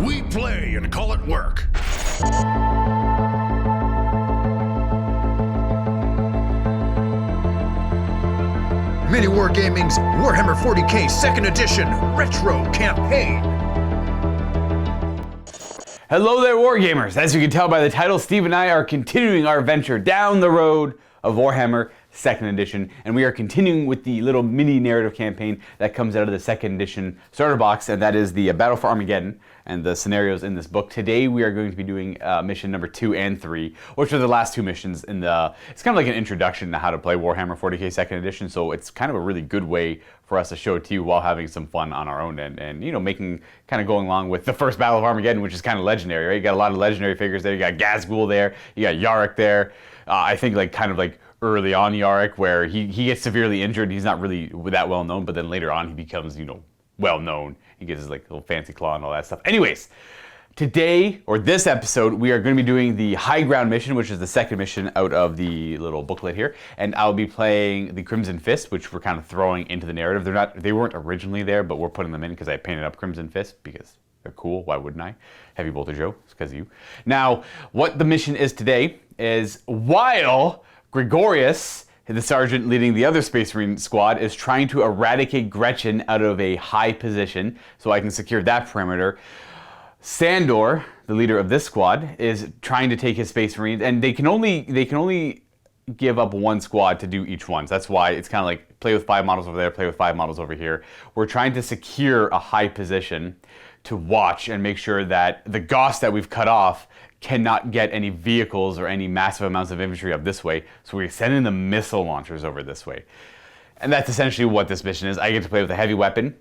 We play and call it work. MiniWarGaming's Warhammer 40k 2nd Edition Retro Campaign. Hello there, Wargamers! As you can tell by the title, Steve and I are continuing our venture down the road of Warhammer 2nd Edition, and we are continuing with the little mini narrative campaign that comes out of the 2nd Edition starter box, and that is the Battle for Armageddon and the scenarios in this book. Today we are going to be doing mission number 2 and 3, which are the last two missions in the... It's kind of like an introduction to how to play Warhammer 40k 2nd Edition, so it's kind of a really good way for us to show it to you while having some fun on our own end, and you know, kind of going along with the first Battle of Armageddon, which is kind of legendary, right? You got a lot of legendary figures there. You got Ghazghkull there, you got Yarrick there. I think kind of early on Yarrick, where he gets severely injured. He's not really that well known, but then later on he becomes, you know, well known. He gets his little fancy claw and all that stuff. Anyways, today, or this episode, we are going to be doing the High Ground mission, which is the second mission out of the little booklet here. And I'll be playing the Crimson Fist, which we're kind of throwing into the narrative. They weren't originally there, but we're putting them in because I painted up Crimson Fist because they're cool. Why wouldn't I? Heavy Bolter Joe, it's because of you. Now, what the mission is today is while Gregorius, the sergeant leading the other Space Marine squad, is trying to eradicate Gretchen out of a high position so I can secure that perimeter, Sandor, the leader of this squad, is trying to take his Space Marines, and they can only give up one squad to do each one. So that's why it's kind of like play with 5 models over there, play with 5 models over here. We're trying to secure a high position to watch and make sure that the Goffs that we've cut off cannot get any vehicles or any massive amounts of infantry up this way, so we're sending the missile launchers over this way. And that's essentially what this mission is. I get to play with a heavy weapon,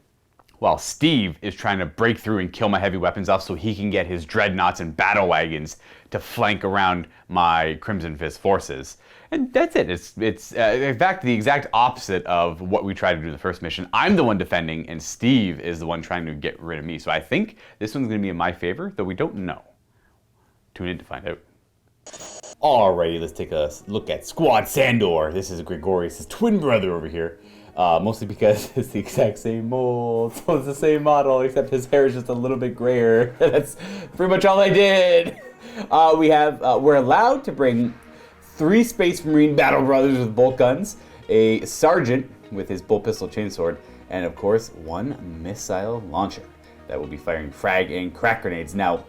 while Steve is trying to break through and kill my heavy weapons off so he can get his dreadnoughts and battle wagons to flank around my Crimson Fist forces. And that's it. It's in fact the exact opposite of what we tried to do in the first mission. I'm the one defending, and Steve is the one trying to get rid of me. So I think this one's going to be in my favor, though we don't know. Tune in to find out. Alrighty, let's take a look at Squad Sandor. This is Gregorius' twin brother over here. Mostly because it's the exact same mold, so it's the same model, except his hair is just a little bit grayer. That's pretty much all I did. We're allowed to bring 3 Space Marine battle brothers with bolt guns, a sergeant with his bolt pistol chainsword, and of course 1 missile launcher that will be firing frag and crack grenades. Now,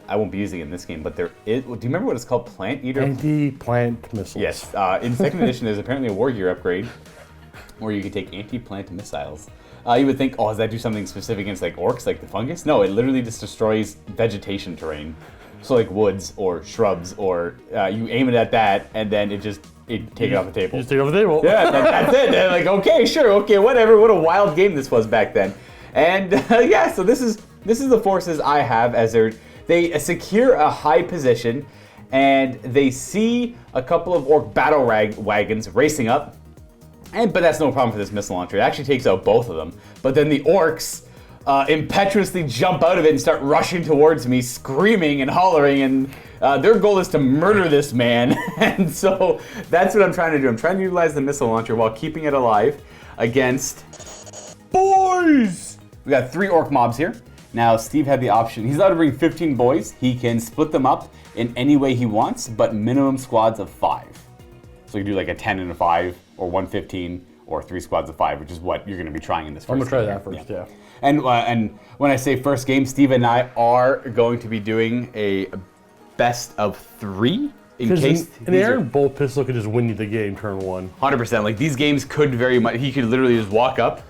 I won't be using it in this game, but there is... Do you remember what it's called? Plant Eater? Anti-plant missiles. Yes. In 2nd Edition, there's apparently a war gear upgrade where you can take anti-plant missiles. You would think, oh, does that do something specific against like orcs, like the fungus? No, it literally just destroys vegetation terrain. So like woods or shrubs, or you aim it at that, and then it take it off the table. Just take it off the table. Yeah, that's it. And like, okay, sure, okay, whatever. What a wild game this was back then. And yeah, so this is the forces I have as they secure a high position, and they see a couple of orc battle wagons racing up. But that's no problem for this missile launcher. It actually takes out both of them. But then the orcs impetuously jump out of it and start rushing towards me, screaming and hollering, and their goal is to murder this man. And so that's what I'm trying to do. I'm trying to utilize the missile launcher while keeping it alive against boys. We got 3 orc mobs here. Now, Steve had the option. He's allowed to bring 15 boys. He can split them up in any way he wants, but minimum squads of 5. So you can do like a 10 and a 5, or 115, or 3 squads of 5, which is what you're going to be trying in this first game. I'm going to try that first, yeah. And when I say first game, Steve and I are going to be doing a best of 3 in case... An Iron Bolt Pistol could just win you the game turn 1. 100%. Like, these games could very much... He could literally just walk up,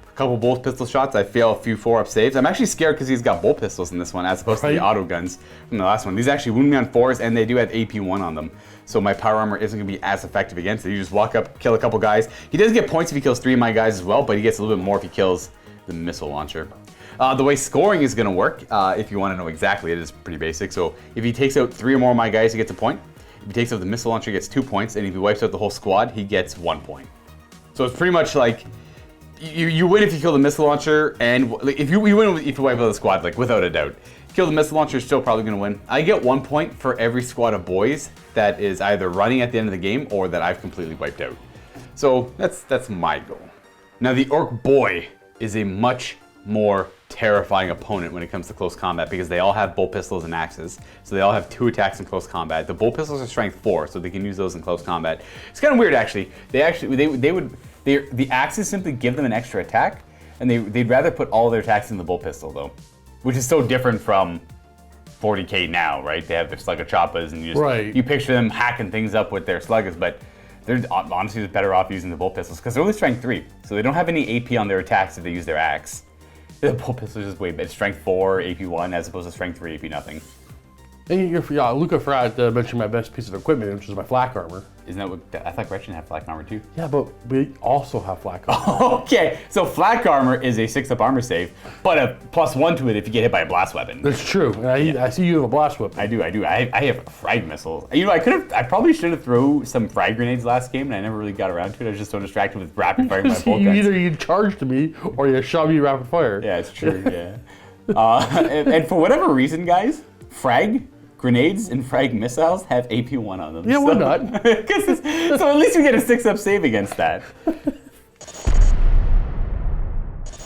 a couple bolt pistol shots, I fail a few 4-up saves. I'm actually scared because he's got bolt pistols in this one as opposed to the auto guns from the last one. These actually wound me on 4s, and they do have AP1 on them. So my power armor isn't going to be as effective against it. You just walk up, kill a couple guys. He does get points if he kills 3 of my guys as well, but he gets a little bit more if he kills the missile launcher. The way scoring is going to work, if you want to know exactly, it is pretty basic. So if he takes out 3 or more of my guys, he gets a point. If he takes out the missile launcher, he gets 2 points. And if he wipes out the whole squad, he gets 1 point. So it's pretty much like... You win if you kill the missile launcher, and if you win if you wipe out the squad, like without a doubt. Kill the missile launcher, still probably going to win. I get 1 point for every squad of boys that is either running at the end of the game or that I've completely wiped out. So that's my goal. Now the orc boy is a much more terrifying opponent when it comes to close combat because they all have bolt pistols and axes. So they all have 2 attacks in close combat. The bolt pistols are strength 4, so they can use those in close combat. It's kind of weird actually. The axes simply give them an extra attack, and they'd rather put all their attacks in the bolt pistol though, which is so different from 40k now, right? They have their slugger choppas, and you picture them hacking things up with their sluggers, but they're honestly just better off using the bolt pistols because they're only strength 3, so they don't have any AP on their attacks if they use their axe. The bolt pistol is just way better. Strength 4, AP 1, as opposed to strength 3, AP nothing. And Luca forgot to mention my best piece of equipment, which is my flak armor. Isn't that what, I thought Gretchen had flak armor too? Yeah, but we also have flak armor. Okay, so flak armor is a 6-up armor save, but a +1 to it if you get hit by a blast weapon. That's true, and I see you have a blast weapon. I do. I have frag missiles. You know, I probably should have thrown some frag grenades last game, and I never really got around to it. I was just so distracted with rapid firing my bolt guns. Either you charged me, or you shot me rapid fire. Yeah, it's true, yeah. And for whatever reason, guys, frag grenades and frag missiles have AP 1 on them. Yeah, so, why not? So at least we get a 6-up save against that.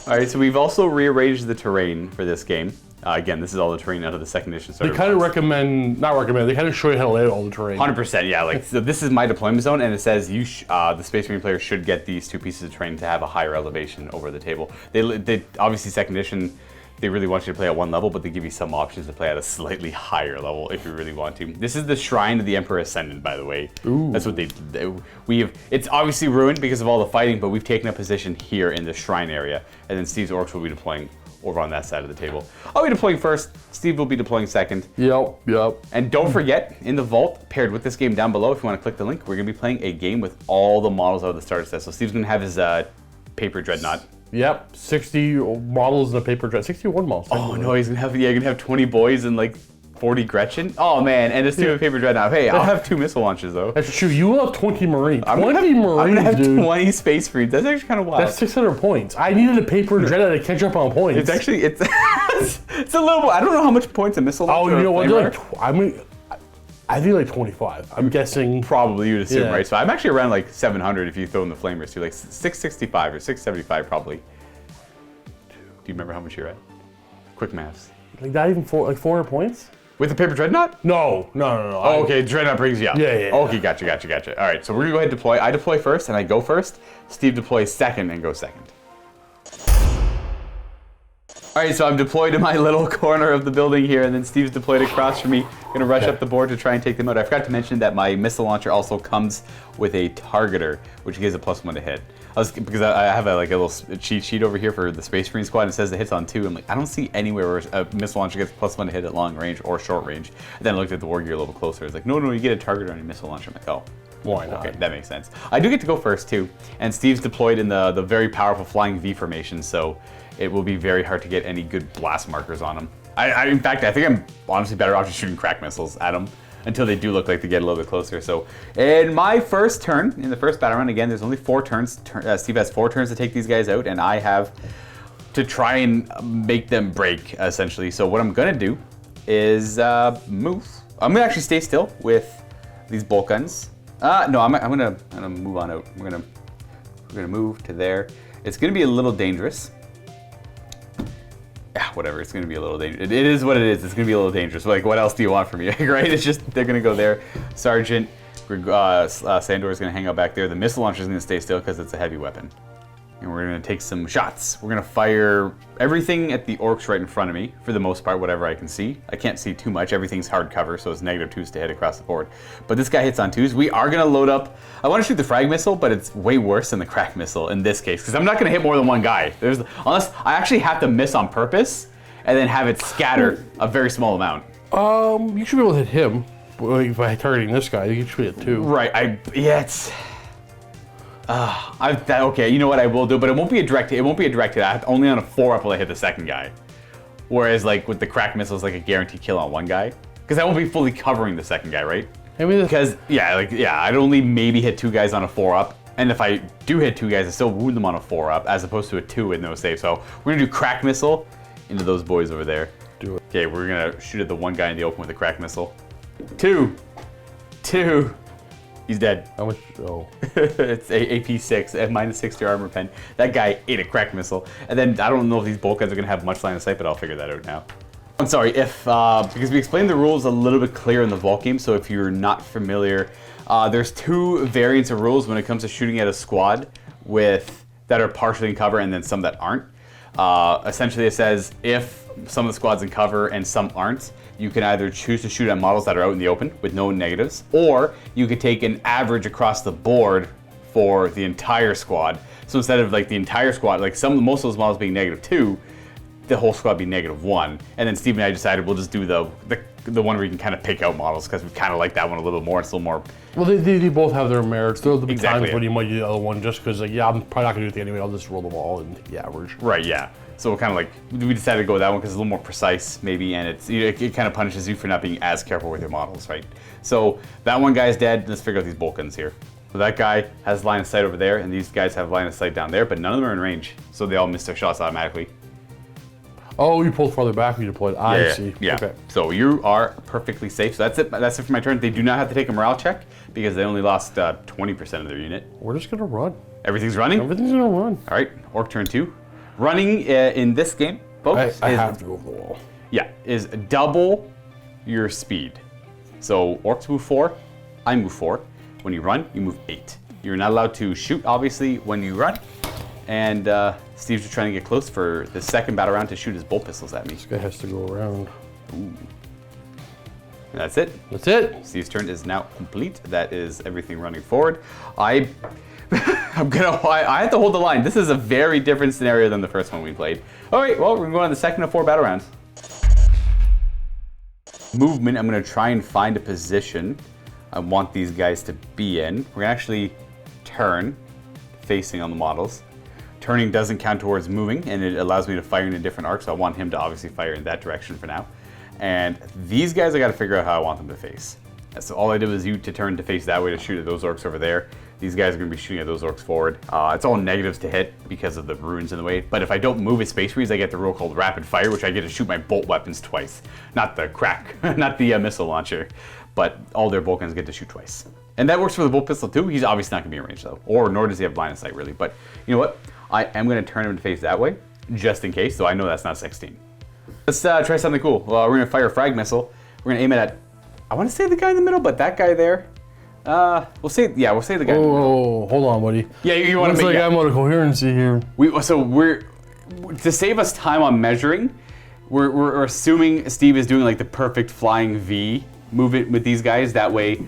All right, so we've also rearranged the terrain for this game. Again, this is all the terrain out of the 2nd edition. They kind of they kind of show you how to lay out all the terrain. 100%, yeah. Like, so this is my deployment zone, and it says the Space Marine player should get these 2 pieces of terrain to have a higher elevation over the table. They obviously 2nd edition, they really want you to play at 1 level, but they give you some options to play at a slightly higher level if you really want to. This is the Shrine of the Emperor Ascendant, by the way. Ooh. That's what it's obviously ruined because of all the fighting, but we've taken a position here in the Shrine area, and then Steve's Orks will be deploying over on that side of the table. I'll be deploying first, Steve will be deploying second. Yep. And don't forget, in the vault, paired with this game down below, if you want to click the link, we're going to be playing a game with all the models out of the starter set. So Steve's going to have his paper dreadnought. Yep, 60 models in a paper dread. 61 models. Oh no, he's gonna have 20 boys and like 40 Gretchen. Oh man, and a stupid paper dreadnought. Hey, I'll have 2 missile launches though. That's true. You will have 20 Marines. I'm gonna have 20 Space Marines. That's actually kind of wild. That's 600 points. I needed a paper dreadnought to catch up on points. It's actually it's a little. I don't know how much points a missile launcher. Oh, you know what? I think like 25. I'm guessing. Probably you'd assume, right? So I'm actually around like 700 if you throw in the flamers too, like 665 or 675 probably. Do you remember how much you're at? Quick maths. Like not even 400 points? With the paper dreadnought? No. Oh, okay, dreadnought brings you up. Yeah. Okay, gotcha. All right, so we're gonna go ahead and deploy. I deploy first and I go first. Steve deploys second and goes second. All right, so I'm deployed in my little corner of the building here, and then Steve's deployed across from me. Gonna rush up the board to try and take them out. I forgot to mention that my missile launcher also comes with a targeter, which gives a +1 to hit. Because I have a little cheat sheet over here for the Space Marine squad, and it says it hits on 2. I'm like, I don't see anywhere where a missile launcher gets +1 to hit at long range or short range. And then I looked at the war gear a little closer. It's like, no, you get a targeter on your missile launcher. I'm like, oh. Why not? Okay, that makes sense. I do get to go first too, and Steve's deployed in the very powerful flying V formation, so it will be very hard to get any good blast markers on him. In fact, I think I'm honestly better off just shooting crack missiles at them until they do look like they get a little bit closer. So in my first turn, in the first battle round, again, there's only 4 turns. Steve has 4 turns to take these guys out, and I have to try and make them break, essentially. So what I'm gonna do is move. I'm gonna actually stay still with these bolt guns. No, I'm gonna move on out. We're gonna move to there. It's gonna be a little dangerous. Yeah, whatever. It's gonna be a little dangerous. It is what it is. It's gonna be a little dangerous. Like, what else do you want from me, right? It's just they're gonna go there. Sergeant Sandor is gonna hang out back there. The missile launcher is gonna stay still because it's a heavy weapon. And we're gonna take some shots. We're gonna fire everything at the Orks right in front of me, for the most part, whatever I can see. I can't see too much. Everything's hard cover, so it's -2s to hit across the board. But this guy hits on 2s. We are gonna load up. I wanna shoot the frag missile, but it's way worse than the crack missile in this case, because I'm not gonna hit more than one guy. Unless I actually have to miss on purpose, and then have it scatter a very small amount. You should be able to hit him. If I'm targeting this guy, you should be at 2. Right, okay, you know what I will do, but it won't be a direct hit. It won't be a direct hit. Only on a 4-up will I hit the second guy. Whereas, like, with the crack missiles, like a guaranteed kill on one guy. Because I won't be fully covering the second guy, right? Because, I'd only maybe hit 2 guys on a 4-up. And if I do hit 2 guys, I still wound them on a 4-up, as opposed to a 2 with no save. So we're gonna do crack missile into those boys over there. Do it. Okay, we're gonna shoot at the one guy in the open with a crack missile. 2. He's dead. How much? Oh. It's a AP6 at -6 to armor pen. That guy ate a crack missile. And then I don't know if these bolt guns are gonna have much line of sight, but I'll figure that out now. I'm sorry if, because we explained the rules a little bit clear in the vault game, so if you're not familiar, there's two variants of rules when it comes to shooting at a squad that are partially in cover and then some that aren't. Essentially it says if some of the squad's in cover and some aren't, you can either choose to shoot at models that are out in the open with no negatives, or you could take an average across the board for the entire squad. So instead of like the entire squad, like most of those models being -2, the whole squad be -1. And then Steve and I decided we'll just do the one where you can kind of pick out models because we kind of like that one a little bit more. It's a little more. Well, they both have their merits. There'll be Exactly, times when you might do the other one just because, like, yeah, I'm probably not gonna do it anyway. I'll just roll them all and the average. Right. Yeah. So we're kind of like we decided to go with that one because it's a little more precise, maybe, and it kind of punishes you for not being as careful with your models, right? So that one guy's dead. Let's figure out these bolt guns here. So that guy has line of sight over there, and these guys have line of sight down there, but none of them are in range, so they all miss their shots automatically. Oh, you pulled farther back. You deployed. I see. Yeah. Okay. So you are perfectly safe. So that's it. That's it for my turn. They do not have to take a morale check because they only lost 20% of their unit. We're just gonna run. Everything's running. Everything's gonna run. All right. Orc turn 2. Running in this game, folks. I have to go over the wall. Yeah, is double your speed. So orcs move 4. I move 4. When you run, you move 8. You're not allowed to shoot, obviously, when you run. And Steve's just trying to get close for the second battle round to shoot his bolt pistols at me. This guy has to go around. Ooh. And that's it. That's it. Steve's turn is now complete. That is everything running forward. I have to hold the line. This is a very different scenario than the first one we played. All right, well, we're gonna go on the second of 4 battle rounds. Movement, I'm gonna try and find a position I want these guys to be in. We're gonna actually turn, facing on the models. Turning doesn't count towards moving, and it allows me to fire in a different arc, so I want him to obviously fire in that direction for now. And these guys, I gotta figure out how I want them to face. So all I did was to turn to face that way to shoot at those orcs over there. These guys are gonna be shooting at those orcs forward. It's all negatives to hit because of the runes in the way, but if I don't move at Space Marines, I get the rule called rapid fire, which I get to shoot my bolt weapons twice. Not the crack, not the missile launcher, but all their bolt guns get to shoot twice. And that works for the bolt pistol too. He's obviously not gonna be in range though, or nor does he have line of sight really, but you know what? I am going to turn him to face that way, just in case, so I know that's not 16. Let's try something cool. Well, we're going to fire a frag missile. We're going to aim it at, I want to say the guy in the middle, but that guy there. We'll say the guy in the middle. Oh, hold on, buddy. Yeah, you want to make like I'm out of coherency here. To save us time on measuring, we're assuming Steve is doing like the perfect flying V movement with these guys. That way,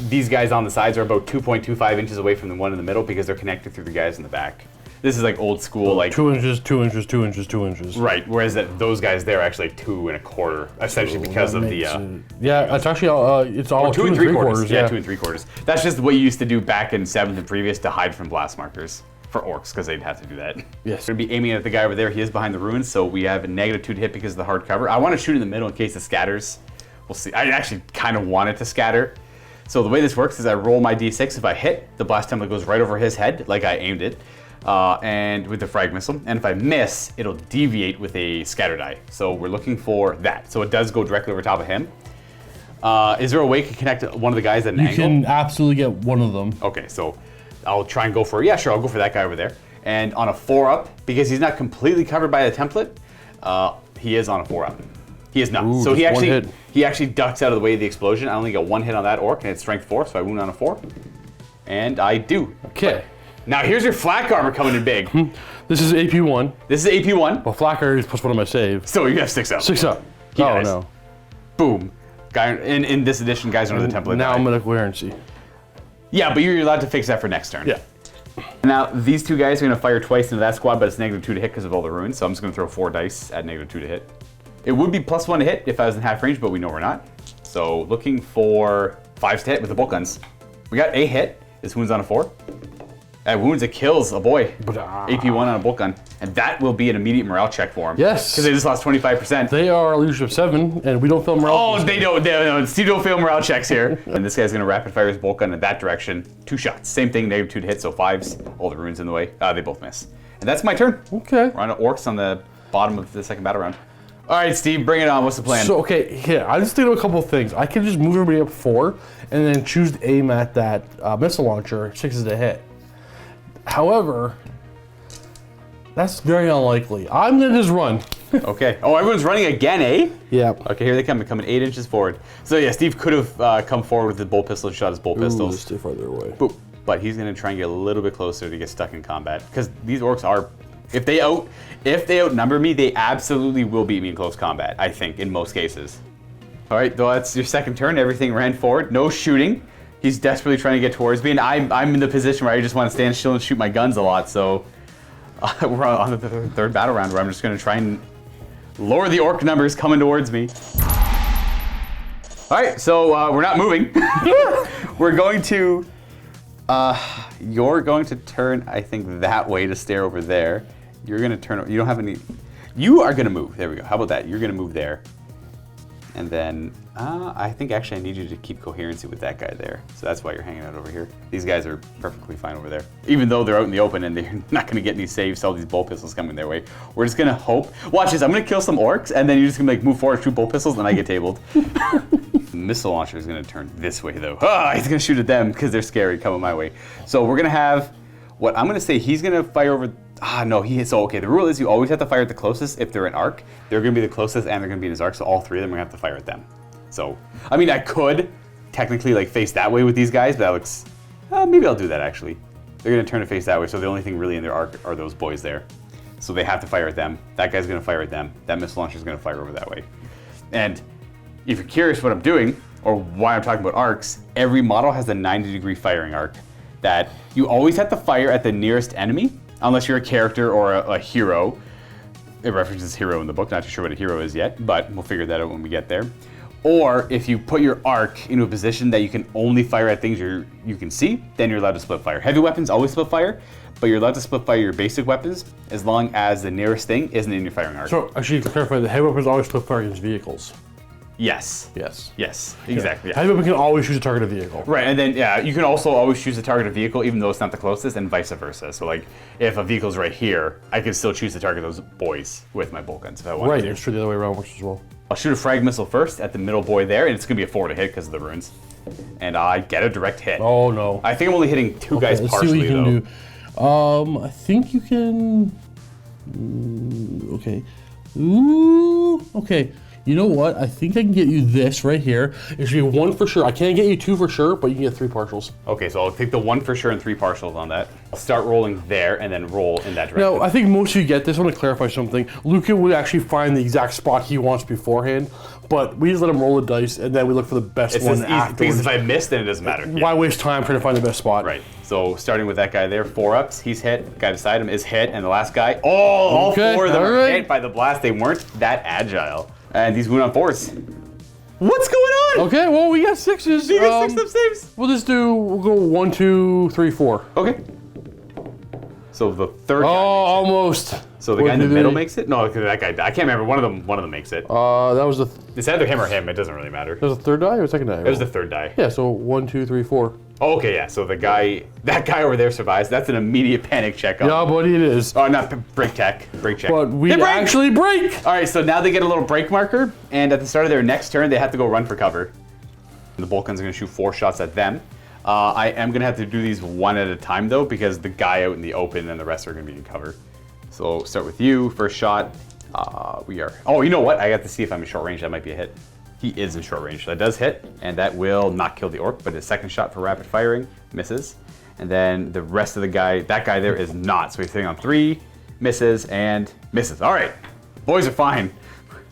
these guys on the sides are about 2.25 inches away from the one in the middle because they're connected through the guys in the back. This is like old school, like 2 inches, 2 inches, 2 inches, 2 inches. Right. Whereas those guys there are actually like 2 1/4, essentially because of the. Yeah, it's actually it's all 2 and 3/4. Yeah, 2 3/4. That's just what you used to do back in 7th and previous to hide from blast markers for orcs because they'd have to do that. Yes. We're gonna be aiming at the guy over there. He is behind the ruins, so we have a -2 to hit because of the hard cover. I want to shoot in the middle in case it scatters. We'll see. I actually kind of want it to scatter. So the way this works is I roll my d6. If I hit, the blast template goes right over his head, like I aimed it. And with the frag missile, and if I miss, it'll deviate with a scatter die. So we're looking for that. So it does go directly over top of him. Is there a way to connect one of the guys at an angle? You can absolutely get one of them. Okay, so I'll try and go for, yeah, sure, I'll go for that guy over there. And on a 4-up, because he's not completely covered by the template, he is on a 4-up. He is not. Ooh, so he he actually ducks out of the way of the explosion. I only got 1 hit on that orc, and it's strength 4, so I wound on a 4. And I do. Okay. Now here's your flak armor coming in big. This is AP1. This is AP1. Well, flak armor is plus 1 of my save. So you have 6 up. 6 up. Yeah, oh no. Boom. Guy in this edition, guys under the template. Now I'm at a coherency. Yeah, but you're allowed to fix that for next turn. Yeah. Now these 2 guys are gonna fire twice into that squad, but it's -2 to hit because of all the runes. So I'm just gonna throw 4 dice at -2 to hit. It would be +1 to hit if I was in half range, but we know we're not. So looking for 5s to hit with the bolt guns. We got a hit. This wounds on a 4. At wounds, it kills a boy. AP1 on a bolt gun. And that will be an immediate morale check for him. Yes. Because they just lost 25%. They are leadership 7, and we don't fail morale. Oh, they don't. Steve don't fail morale checks here. And this guy's going to rapid fire his bolt gun in that direction. 2 shots. Same thing, -2 to hit, so 5s. All the runes in the way. They both miss. And that's my turn. Okay. We're on to orcs on the bottom of the second battle round. All right, Steve, bring it on. What's the plan? So, okay, here, I just think of a couple of things. I can just move everybody up 4 and then choose to aim at that missile launcher 6 is a hit. However, that's very unlikely. I'm gonna just run. Okay. Oh, everyone's running again, eh? Yeah. Okay, here they come. They're coming 8 inches forward. So yeah, Steve could have come forward with the bolt pistol and shot his bolt pistols. Stay farther away. Boop. But he's gonna try and get a little bit closer to get stuck in combat because these orcs are, if they outnumber me, they absolutely will beat me in close combat. I think in most cases. All right, well that's your second turn. Everything ran forward. No shooting. He's desperately trying to get towards me, and I'm in the position where I just want to stand still and shoot my guns a lot. So we're on the third battle round where I'm just gonna try and lower the orc numbers coming towards me. All right, so we're not moving. We're going to. You're going to turn, I think, that way to stare over there. You're going to turn. You don't have any. You are going to move. There we go. How about that? You're going to move there. And then I think actually I need you to keep coherency with that guy there. So that's why you're hanging out over here. These guys are perfectly fine over there. Even though they're out in the open and they're not going to get any saves, all these bolt pistols coming their way. We're just going to hope. Watch this. I'm going to kill some orcs and then you're just going to like move forward, shoot bolt pistols, and I get tabled. Missile launcher is going to turn this way though. He's going to shoot at them because they're scary coming my way. So we're going to have what I'm going to say. He's going to fire over. No, he is. So okay, the rule is you always have to fire at the closest if they're an arc. They're going to be the closest and they're going to be in his arc. So all 3 of them are going to have to fire at them. So I mean, I could technically like face that way with these guys, but that looks. Maybe I'll do that actually. They're going to turn to face that way. So the only thing really in their arc are those boys there. So they have to fire at them. That guy's going to fire at them. That missile launcher is going to fire over that way. And if you're curious what I'm doing, or why I'm talking about arcs, every model has a 90-degree firing arc that you always have to fire at the nearest enemy, unless you're a character or a hero. It references hero in the book, not too sure what a hero is yet, but we'll figure that out when we get there. Or if you put your arc into a position that you can only fire at things you can see, then you're allowed to split fire. Heavy weapons always split fire, but you're allowed to split fire your basic weapons as long as the nearest thing isn't in your firing arc. So actually, to clarify, the heavy weapons always split fire against vehicles. Yes. Yes. Yes, exactly. Yeah. Heavy weapon can always choose a target a vehicle. Right, and then yeah, you can also always choose to target a vehicle even though it's not the closest, and vice versa. So like, if a vehicle's right here, I can still choose to target those boys with my bolt guns if I want Right, to. it's true the other way around works as well. I'll shoot a frag missile first at the middle boy there, and it's gonna be a 4 to hit because of the runes. And I get a direct hit. Oh no. I think I'm only hitting 2 guys let's partially see what you can though. do. I think you can. Okay. Ooh. Okay. You know what? I think I can get you this right here. It should be 1 for sure. I can't get you 2 for sure, but you can get 3 partials. Okay, so I'll take the 1 for sure and 3 partials on that. I'll start rolling there and then roll in that direction. Now, I think most of you get this. I want to clarify something. Luca would actually find the exact spot he wants beforehand, but we just let him roll the dice and then we look for the best It's one easy, afterwards. because if I miss, then it doesn't matter. Why waste time trying to find the best spot? Right. So starting with that guy there, 4 ups, he's hit. Guy beside him is hit, and the last guy, all 4 of them are hit by the blast. They weren't that agile. And these wound on 4s. What's going on? Okay, well we got 6s. You got 6 up saves. We'll go 1, 2, 3, 4. Okay. So the third guy. Almost. So the guy in the middle makes it? No, that guy. I can't remember. One of them makes it. That was the. It's either him or him. It doesn't really matter. That was the third die or second die? It was the third die. Yeah. So 1, 2, 3, 4. Oh, okay, yeah. So that guy over there survives. That's an immediate panic check. Yeah, buddy, it is. Oh, not break check. Break check. But we They break! actually break. All right, so now they get a little break marker, and at the start of their next turn, they have to go run for cover. And the bolt guns are going to shoot 4 shots at them. I am going to have to do these one at a time, though, because the guy out in the open and the rest are going to be in cover. So start with you. First shot. We are. Oh, you know what? I got to see if I'm in short range. That might be a hit. He is in short range. So that does hit, and that will not kill the orc, but his second shot for rapid firing misses. And then the rest of the guy, that guy there is not. So he's hitting on 3, misses, and misses. All right, boys are fine.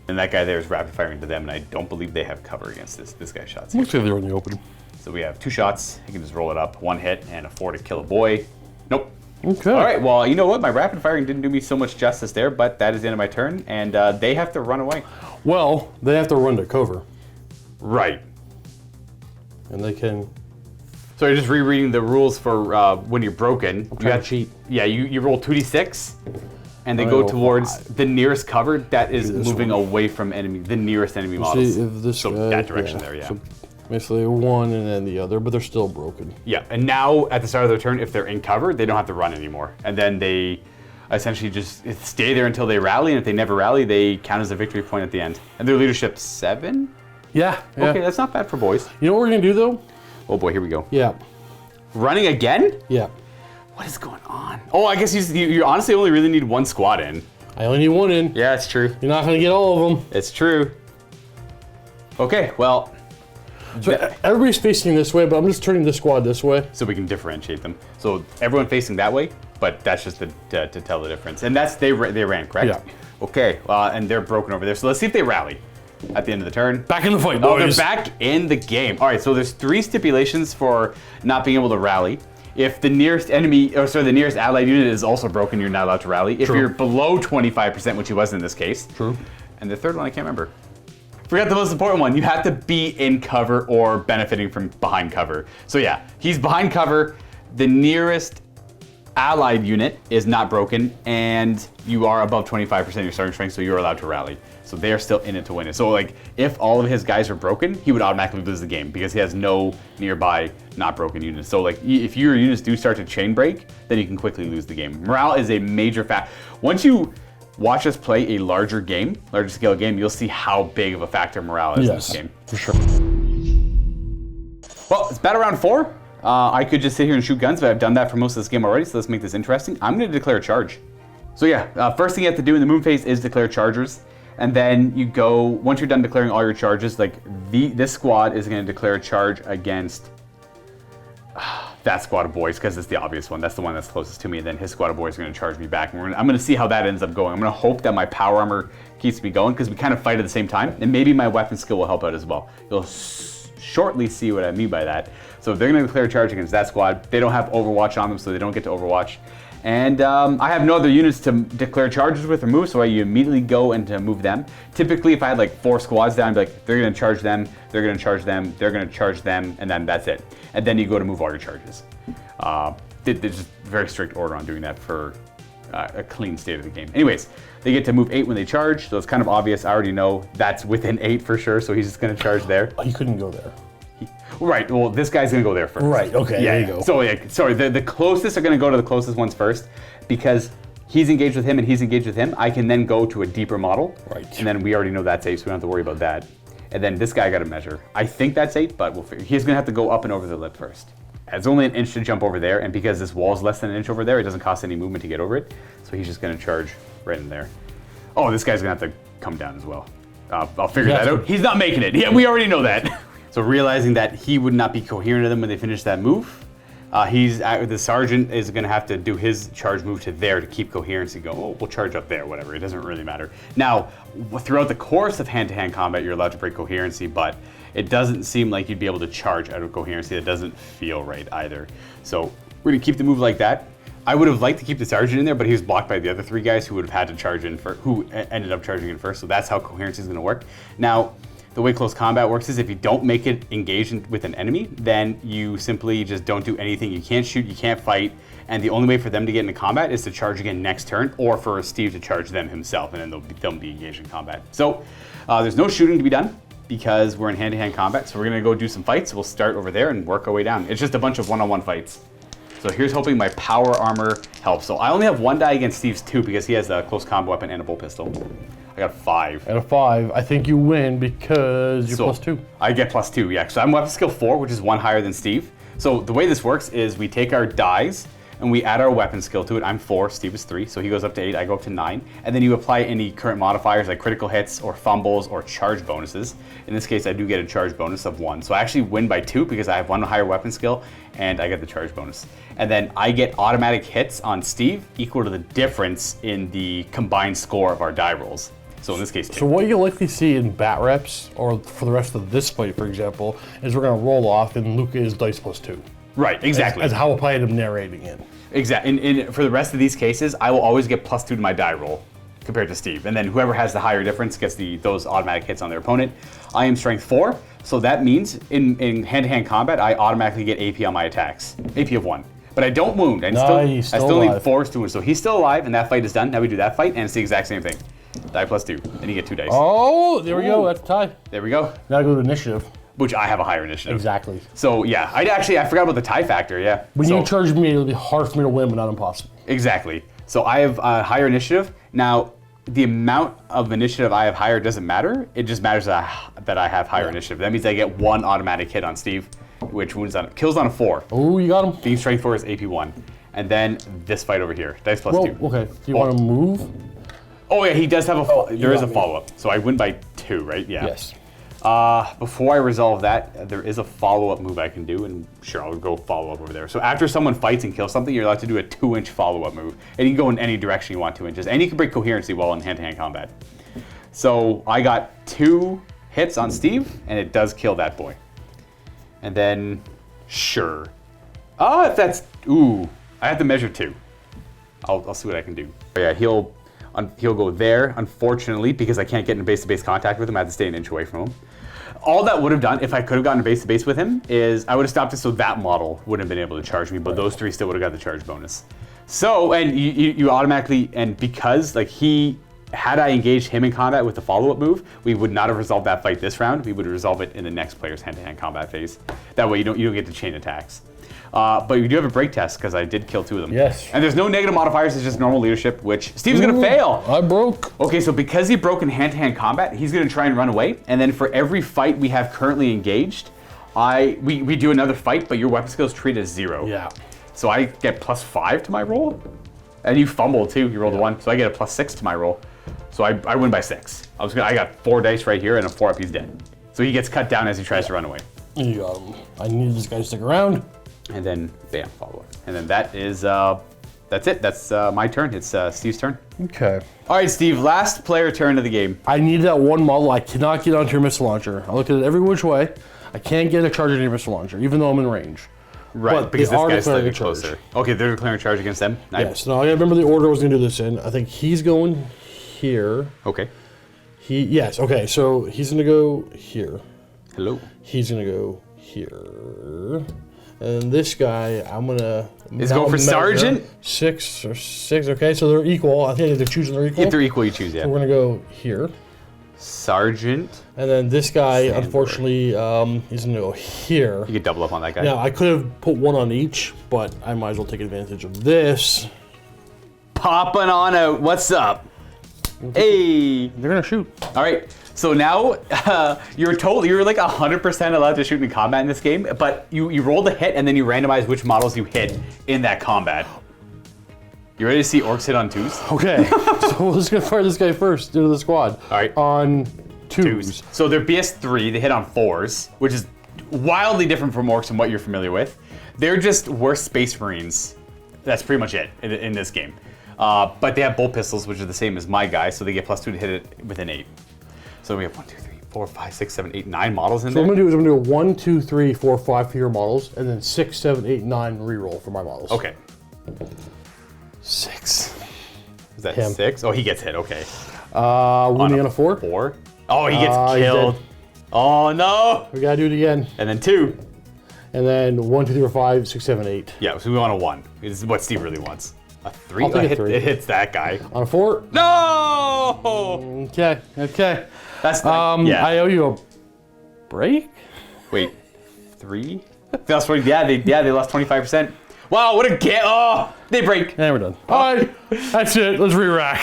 And that guy there is rapid firing to them, and I don't believe they have cover against this guy's shots. Looks like they're in the open. So we have 2 shots. You can just roll it up. 1 hit and a 4 to kill a boy. Nope. Okay. All right, well, you know what? My rapid firing didn't do me so much justice there, but that is the end of my turn, and they have to run away. Well, they have to run to cover. Right. And they can. So you're just rereading the rules for when you're broken. I'm trying to cheat. Yeah, you roll 2d6, and they go towards the nearest cover that is moving away from the nearest enemy models. See if this so guy, that direction there, yeah. So basically one and then the other, but they're still broken. Yeah, and now at the start of their turn, if they're in cover, they don't have to run anymore. And then they essentially just stay there until they rally, and if they never rally, they count as a victory point at the end. And their leadership 7? Yeah. Okay, that's not bad for boys. You know what we're gonna do though? Oh boy, here we go. Yeah. Running again? Yeah. What is going on? Oh, I guess you honestly only really need 1 squad in. I only need 1 in. Yeah, it's true. You're not gonna get all of them. It's true. Okay, well. So everybody's facing this way, but I'm just turning this squad this way. So we can differentiate them. So everyone facing that way, but that's just to tell the difference. And that's, they ran, correct? Yeah. Okay, and they're broken over there. So let's see if they rally at the end of the turn. Back in the fight, Oh, boys. they're back in the game. All right, so there's 3 stipulations for not being able to rally. If the nearest enemy, or sorry, the nearest allied unit is also broken, you're not allowed to rally. If True. you're below 25%, which he was in this case. True. And the third one, I can't remember. Forgot the most important one. You have to be in cover or benefiting from behind cover. So yeah, he's behind cover. The nearest allied unit is not broken, and you are above 25% of your starting strength, so you're allowed to rally. So they are still in it to win it. So like, if all of his guys are broken, he would automatically lose the game because he has no nearby not broken units. So like, if your units do start to chain break, then you can quickly lose the game. Morale is a major factor. Once you watch us play a larger scale game, you'll see how big of a factor morale is in this game. For sure. Well, it's battle round 4. I could just sit here and shoot guns, but I've done that for most of this game already, so let's make this interesting. I'm going to declare a charge. So yeah, first thing you have to do in the moon phase is declare chargers. And then you go, once you're done declaring all your charges, like this squad is going to declare a charge against that squad of boys, because it's the obvious one. That's the one that's closest to me. And then his squad of boys are going to charge me back. And I'm going to see how that ends up going. I'm going to hope that my power armor keeps me going, because we kind of fight at the same time. And maybe my weapon skill will help out as well. You'll shortly see what I mean by that. So if they're going to declare a charge against that squad, they don't have Overwatch on them, so they don't get to Overwatch. And I have no other units to declare charges with or move, so you immediately go and to move them. Typically, if I had like 4 squads down, I'd be like, they're going to charge them, they're going to charge them, they're going to charge them, and then that's it. And then you go to move all your charges. There's just very strict order on doing that for a clean state of the game. Anyways, they get to move 8 when they charge, so it's kind of obvious. I already know that's within 8 for sure, so he's just going to charge there. Oh, you couldn't go there. Right, well, this guy's gonna go there first. Right, okay, yeah, there you go. So, like, sorry, the closest are gonna go to the closest ones first, because he's engaged with him and he's engaged with him. I can then go to a deeper model. Right. And then we already know that's 8, so we don't have to worry about that. And then this guy got to measure. I think that's 8, but we'll figure. He's gonna have to go up and over the lip first. It's only an inch to jump over there, and because this wall's less than an inch over there, it doesn't cost any movement to get over it. So he's just gonna charge right in there. Oh, this guy's gonna have to come down as well. I'll figure that out. He's not making it. Yeah, we already know that. So realizing that he would not be coherent to them when they finish that move, the sergeant is going to have to do his charge move to there to keep coherency. Go, oh, we'll charge up there, whatever. It doesn't really matter. Now, throughout the course of hand-to-hand combat, you're allowed to break coherency, but it doesn't seem like you'd be able to charge out of coherency. That doesn't feel right either. So we're going to keep the move like that. I would have liked to keep the sergeant in there, but he was blocked by the other 3 guys who would have had to charge in first, who ended up charging in first. So that's how coherency is going to work. Now, the way close combat works is if you don't make it engage with an enemy, then you simply just don't do anything. You can't shoot, you can't fight, and the only way for them to get into combat is to charge again next turn, or for Steve to charge them himself, and then they'll be engaged in combat. So there's no shooting to be done because we're in hand-to-hand combat, so we're gonna go do some fights. We'll start over there and work our way down. It's just a bunch of one-on-one fights. So here's hoping my power armor helps. So I only have 1 die against Steve's 2 because he has a close combat weapon and a bull pistol. I got 5. At a 5, I think you win because you're +2. I get +2, yeah. So I'm weapon skill 4, which is 1 higher than Steve. So the way this works is we take our dies and we add our weapon skill to it. I'm 4, Steve is 3, so he goes up to 8, I go up to 9. And then you apply any current modifiers like critical hits or fumbles or charge bonuses. In this case, I do get a charge bonus of 1. So I actually win by 2 because I have 1 higher weapon skill and I get the charge bonus. And then I get automatic hits on Steve equal to the difference in the combined score of our die rolls. So in this case, 2. So what you'll likely see in bat reps, or for the rest of this fight, for example, is we're gonna roll off and Luca is dice +2. Right, exactly. As how I am narrating it. Exactly. For the rest of these cases, I will always get +2 to my die roll compared to Steve. And then whoever has the higher difference gets those automatic hits on their opponent. I am strength 4, so that means in hand-to-hand combat, I automatically get AP on my attacks. AP of 1. But I don't wound. I still need 4 to wound. So he's still alive, and that fight is done. Now we do that fight, and it's the exact same thing. Die +2, then you get 2 dice. Oh, there we go. That's a tie. There we go. Now I go to initiative. Which I have a higher initiative. Exactly. So yeah, I forgot about the tie factor. Yeah. When you charge me, it'll be hard for me to win, but not impossible. Exactly. So I have higher initiative. Now, the amount of initiative I have higher doesn't matter. It just matters that I have higher initiative. That means I get 1 automatic hit on Steve, which kills on a 4. Oh, you got him. Being strength 4 is AP 1. And then this fight over here, dice plus 2. Okay, do you want to move? Oh yeah, he does have there is a follow-up. So I win by 2, right? Yeah. Yes. Before I resolve that, there is a follow-up move I can do, and sure, I'll go follow-up over there. So after someone fights and kills something, you're allowed to do a 2-inch follow-up move. And you can go in any direction you want 2 inches. And you can break coherency while in hand-to-hand combat. So I got 2 hits on Steve, and it does kill that boy. And then, sure. If that's, I have to measure 2. I'll see what I can do. Yeah, he'll go there, unfortunately, because I can't get in base-to-base contact with him. I have to stay an inch away from him. All that would have done, if I could have gotten base-to-base with him, is I would have stopped it so that model wouldn't have been able to charge me, but those 3 still would have got the charge bonus. So, and you automatically, and because, like, had I engaged him in combat with the follow-up move, we would not have resolved that fight this round. We would resolve it in the next player's hand-to-hand combat phase. That way you don't get to chain attacks. But you do have a break test, because I did kill 2 of them. Yes. And there's no negative modifiers, it's just normal leadership, which Steve's gonna fail. I broke. Okay, so because he broke in hand-to-hand combat, he's gonna try and run away. And then for every fight we have currently engaged, we do another fight, but your weapon skill is treated as 0. Yeah. So I get +5 to my roll. And you fumbled too, you rolled a 1, so I get a +6 to my roll. So I win by 6. I got 4 dice right here, and a 4 up, he's dead. So he gets cut down as he tries to run away. You got him. I need this guy to stick around. And then, bam, follow up. And then that is, that's it. That's my turn. It's Steve's turn. Okay. All right, Steve, last player turn of the game. I need that 1 model. I cannot get onto your missile launcher. I looked at it every which way. I can't get a charge into your missile launcher, even though I'm in range. Right, but because they this are guy's declaring slightly a charge. closer. Okay, they're declaring a charge against them? Yes. Now, I gotta remember the order I was going to do this in. I think he's going here. Okay. Yes, okay, so he's going to go here. Hello. He's going to go here. And this guy, I'm gonna. Is going for sergeant? 6 or 6. Okay, so they're equal. I think they're choosing they're equal. If they're equal, you choose, yeah. So we're gonna go here. Sergeant. And then this guy, Sandberg. Unfortunately, he's gonna go here. You could double up on that guy. Now I could have put 1 on each, but I might as well take advantage of this. Popping on out. What's up? Hey. They're gonna shoot. All right. So now you're like 100% allowed to shoot in combat in this game, but you roll the hit and then you randomize which models you hit in that combat. You ready to see Orks hit on 2s? Okay, so we're just gonna fire this guy first into the squad. All right. On 2s. So they're BS3, they hit on 4s, which is wildly different from Orks and what you're familiar with. They're just worse Space Marines. That's pretty much it in this game. But they have bolt pistols, which are the same as my guy, so they get +2 to hit it with an 8. So we have 1, 2, 3, 4, 5, 6, 7, 8, 9 models in So there. what I'm gonna do is 1, 2, 3, 4, 5 for your models, and then 6, 7, 8, 9 reroll for my models. Okay. 6. Is that Him. 6? Oh, he gets hit. Okay. Winning on a 4. 4. Oh, he gets He's killed. dead. Oh no. We gotta do it again. And then 2. And then 1, 2, 3, 4, 5, 6, 7, 8. Yeah, so we want a 1. This is what Steve really wants. A 3? I'll take a It 3. It hits that guy. On a 4. No! Okay. That's like, yeah. I owe you a break? Wait, 3? They lost 20, they lost 25%. Wow, what a get! Oh, they break. And we're done. All right, that's it. Let's re-rack.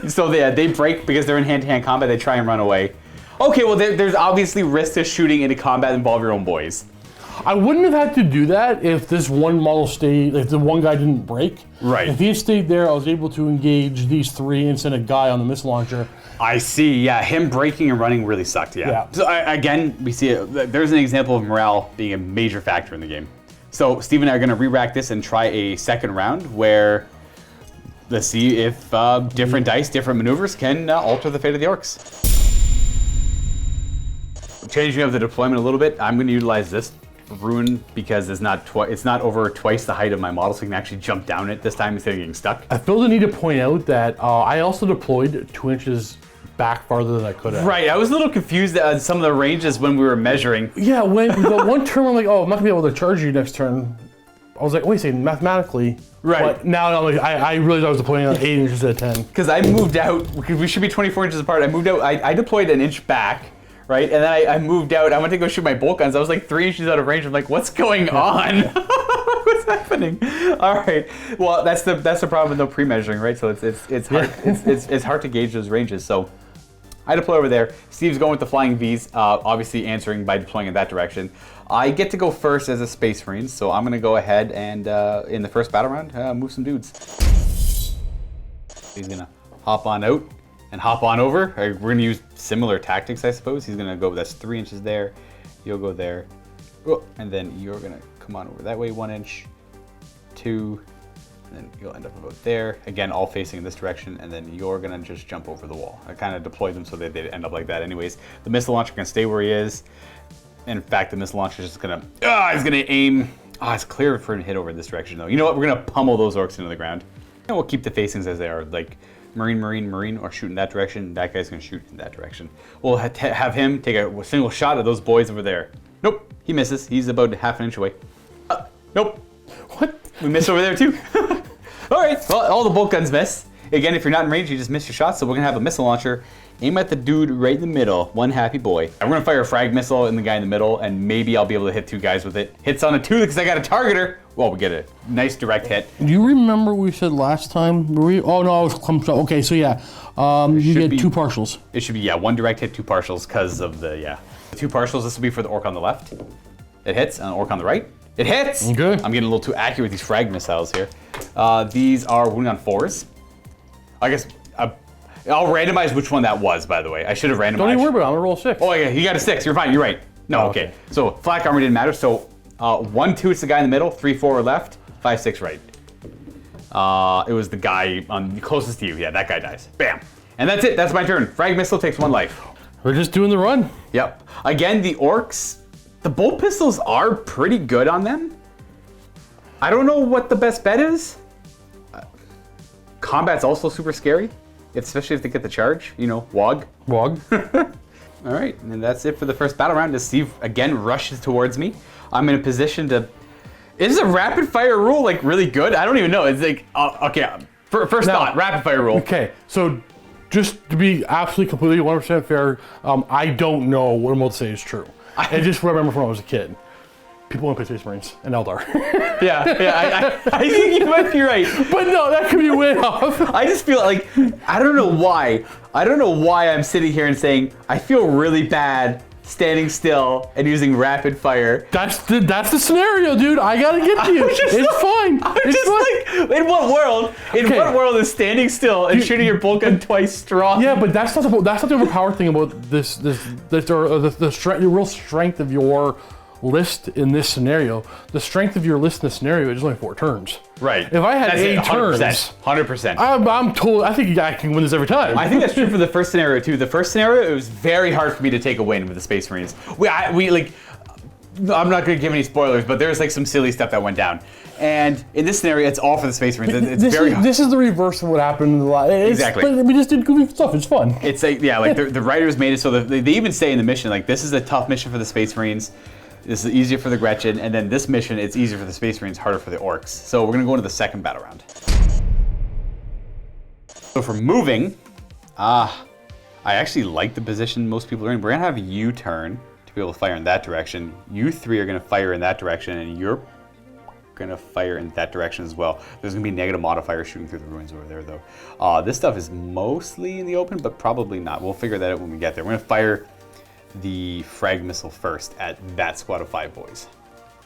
So they break because they're in hand-to-hand combat. They try and run away. Okay, well there's obviously risk to shooting into combat that involve your own boys. I wouldn't have had to do that if this one model stayed, if the one guy didn't break. Right. If he had stayed there, I was able to engage these 3 and send a guy on the missile launcher. I see, yeah, him breaking and running really sucked, yeah. So again, we see there's an example of morale being a major factor in the game. So Steve and I are gonna re-rack this and try a second round where, let's see if different dice, different maneuvers can alter the fate of the Orks. Changing up the deployment a little bit, I'm gonna utilize this rune because it's not over twice the height of my model, so we can actually jump down it this time instead of getting stuck. I feel the need to point out that I also deployed 2 inches back farther than I could have. Right, I was a little confused at some of the ranges when we were measuring. Yeah, when the one turn I'm like, oh, I'm not gonna be able to charge you next turn. I was like, wait a second, mathematically. Right. But now I'm like, I realized I was deploying on 8 inches instead of 10. Because I moved out, because we should be 24 inches apart. I moved out, I deployed an inch back, right? And then I moved out, I went to go shoot my bolt guns. I was like 3 inches out of range. I'm like, what's going on? happening? All right. Well, that's the problem with no pre-measuring, right? So it's hard it's hard to gauge those ranges. So I deploy over there. Steve's going with the flying Vs, obviously answering by deploying in that direction. I get to go first as a Space Marine, so I'm gonna go ahead and in the first battle round, move some dudes. He's gonna hop on out and hop on over. We're gonna use similar tactics, I suppose. He's gonna go, that's 3 inches there. You'll go there. Oh, and then you're gonna come on over that way, 1 inch, 2, and then you'll end up about there. Again, all facing in this direction, and then you're gonna just jump over the wall. I kind of deployed them so that they end up like that anyways. The missile launcher can stay where he is. In fact, the missile launcher is just gonna, he's gonna aim. It's clear for him to hit over this direction though. You know what, we're gonna pummel those orcs into the ground. And we'll keep the facings as they are, like Marine, Marine, Marine, or shoot in that direction. That guy's gonna shoot in that direction. We'll have him take a single shot at those boys over there. Nope, he misses. He's about half an inch away. Nope. What? We missed over there too. All right, well, all the bolt guns miss. Again, if you're not in range, you just miss your shot. So we're gonna have a missile launcher. Aim at the dude right in the middle, one happy boy. I'm gonna fire a frag missile in the guy in the middle, and maybe I'll be able to hit 2 guys with it. Hits on a 2 because I got a targeter. Well, we get a nice direct hit. Do you remember what we said last time? Oh no, I was clumped up. Okay, so yeah, you get 2 partials. It should be, yeah, 1 direct hit, 2 partials because of the, yeah. 2 partials, this will be for the orc on the left. It hits, and the orc on the right. It hits! Okay. I'm getting a little too accurate with these frag missiles here. These are wounding on 4s. I guess, I'll randomize which one that was, by the way. I should have randomized. Don't even worry about it, I'm gonna roll 6. Oh yeah, you got a 6, you're fine, you're right. No, okay. So flak armor didn't matter, so 1, 2, it's the guy in the middle, 3, 4 left, 5, 6 right. It was the guy closest to you, yeah, that guy dies. Bam. And that's it, that's my turn. Frag missile takes 1 life. We're just doing the run. Yep. Again, the orcs, the bolt pistols are pretty good on them. I don't know what the best bet is. Combat's also super scary, especially if they get the charge, you know, WOG. WOG. All right, and that's it for the first battle round as Steve again rushes towards me. I'm in a position to, is a rapid fire rule like really good? I don't even know, it's like, okay, first thought, rapid fire rule. Okay, so just to be absolutely completely 100% fair, I don't know what I'm about to say is true. I just remember from when I was a kid. People want to play Space Marines and Eldar. Yeah, I think you might be right. But no, that could be way off. I just feel like, I don't know why. I don't know why I'm sitting here and saying, I feel really bad standing still and using rapid fire. That's the scenario, dude. I gotta get to you. It's fine. It's fine. Like, in what world? What world is standing still and shooting your bolt gun twice strong? Yeah, but that's not the overpowered thing about the real strength of your list in this scenario. The strength of your list in this scenario is only 4 turns. Right. If I had 8 turns, 100%. I'm told. I think I can win this every time. I think that's true for the first scenario too. The first scenario, it was very hard for me to take a win with the Space Marines. We like, I'm not going to give any spoilers, but there's like some silly stuff that went down. And in this scenario, it's all for the Space Marines. It's very hard. This is the reverse of what happened in the last. Exactly. But we just did goofy stuff. It's fun. It's like, yeah, like the writers made it so that they even say in the mission, like, this is a tough mission for the Space Marines. This is easier for the Gretchen, and then this mission, it's easier for the Space Marines, harder for the Orks. So we're gonna go into the second battle round. So for moving, I actually like the position most people are in. We're gonna have a U-turn to be able to fire in that direction. You 3 are gonna fire in that direction, and you're gonna fire in that direction as well. There's gonna be negative modifiers shooting through the ruins over there though. This stuff is mostly in the open, but probably not. We'll figure that out when we get there. We're gonna fire the frag missile first at that squad of 5 boys.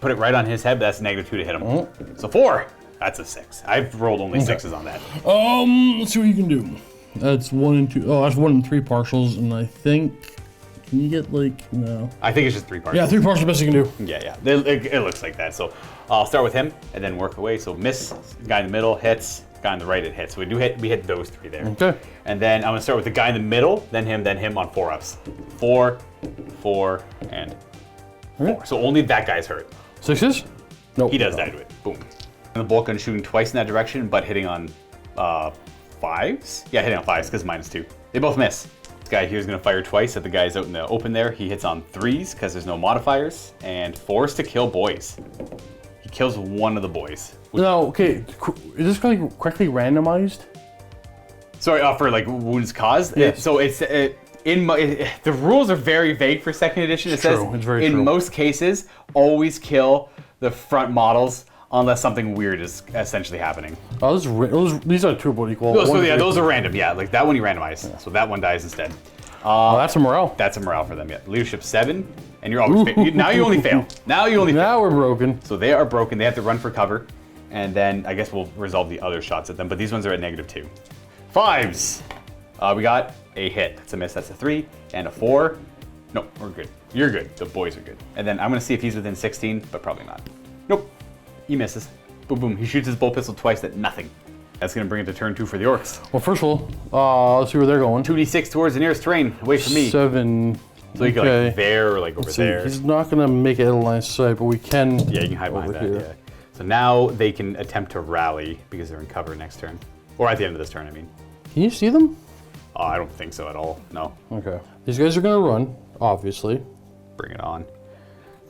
Put it right on his head, but that's -2 to hit him. So 4, that's a 6. I've rolled only 6s on that. Let's see what you can do. That's 1 and 2. Oh, that's 1 and 3 partials, and I think, can you get like, no. I think it's just 3 partials. Yeah, 3 partials, best you can do. Yeah. It looks like that. So I'll start with him and then work away. So miss, guy in the middle hits, guy on the right it hits. So we hit those 3 there. Okay. And then I'm gonna start with the guy in the middle, then him on 4-ups. 4, 4, and 4. So only that guy's hurt. 6s? Nope. He does die to it. Boom. And the bolt gun shooting twice in that direction, but hitting on 5s? Yeah, hitting on 5s because -2. They both miss. This guy here is gonna fire twice at the guys out in the open there. He hits on 3s because there's no modifiers, and 4s to kill boys. He kills one of the boys. No, okay. Is this correctly randomized? Sorry, for like wounds caused? Yes. So it's, the rules are very vague for second edition. It says true. It's very in true. most cases, always kill the front models unless something weird is essentially happening. Oh, these are two about equal. So yeah, those are random. Yeah, like that one you randomize. Yeah. So that one dies instead. Oh, that's a morale. That's a morale for them. Yeah, leadership 7, and you're always now you only fail. Now you only. Now we're broken. So they are broken. They have to run for cover, and then I guess we'll resolve the other shots at them. But these ones are at -2. 5s. We got a hit. That's a miss. That's a 3 and a 4. No, we're good. You're good. The boys are good. And then I'm gonna see if he's within 16, but probably not. Nope. He misses. Boom, boom. He shoots his bolt pistol twice at nothing. That's gonna bring it to turn 2 for the Orks. Well, first of all, let's see where they're going. 2d6 towards the nearest terrain, away from me. 7. So you can like there or like over there. He's not gonna make it a line of sight, but we can. Yeah, you can hide behind that. Yeah. So now they can attempt to rally because they're in cover next turn, or at the end of this turn. I mean. Can you see them? I don't think so at all. No. Okay. These guys are gonna run, obviously. Bring it on.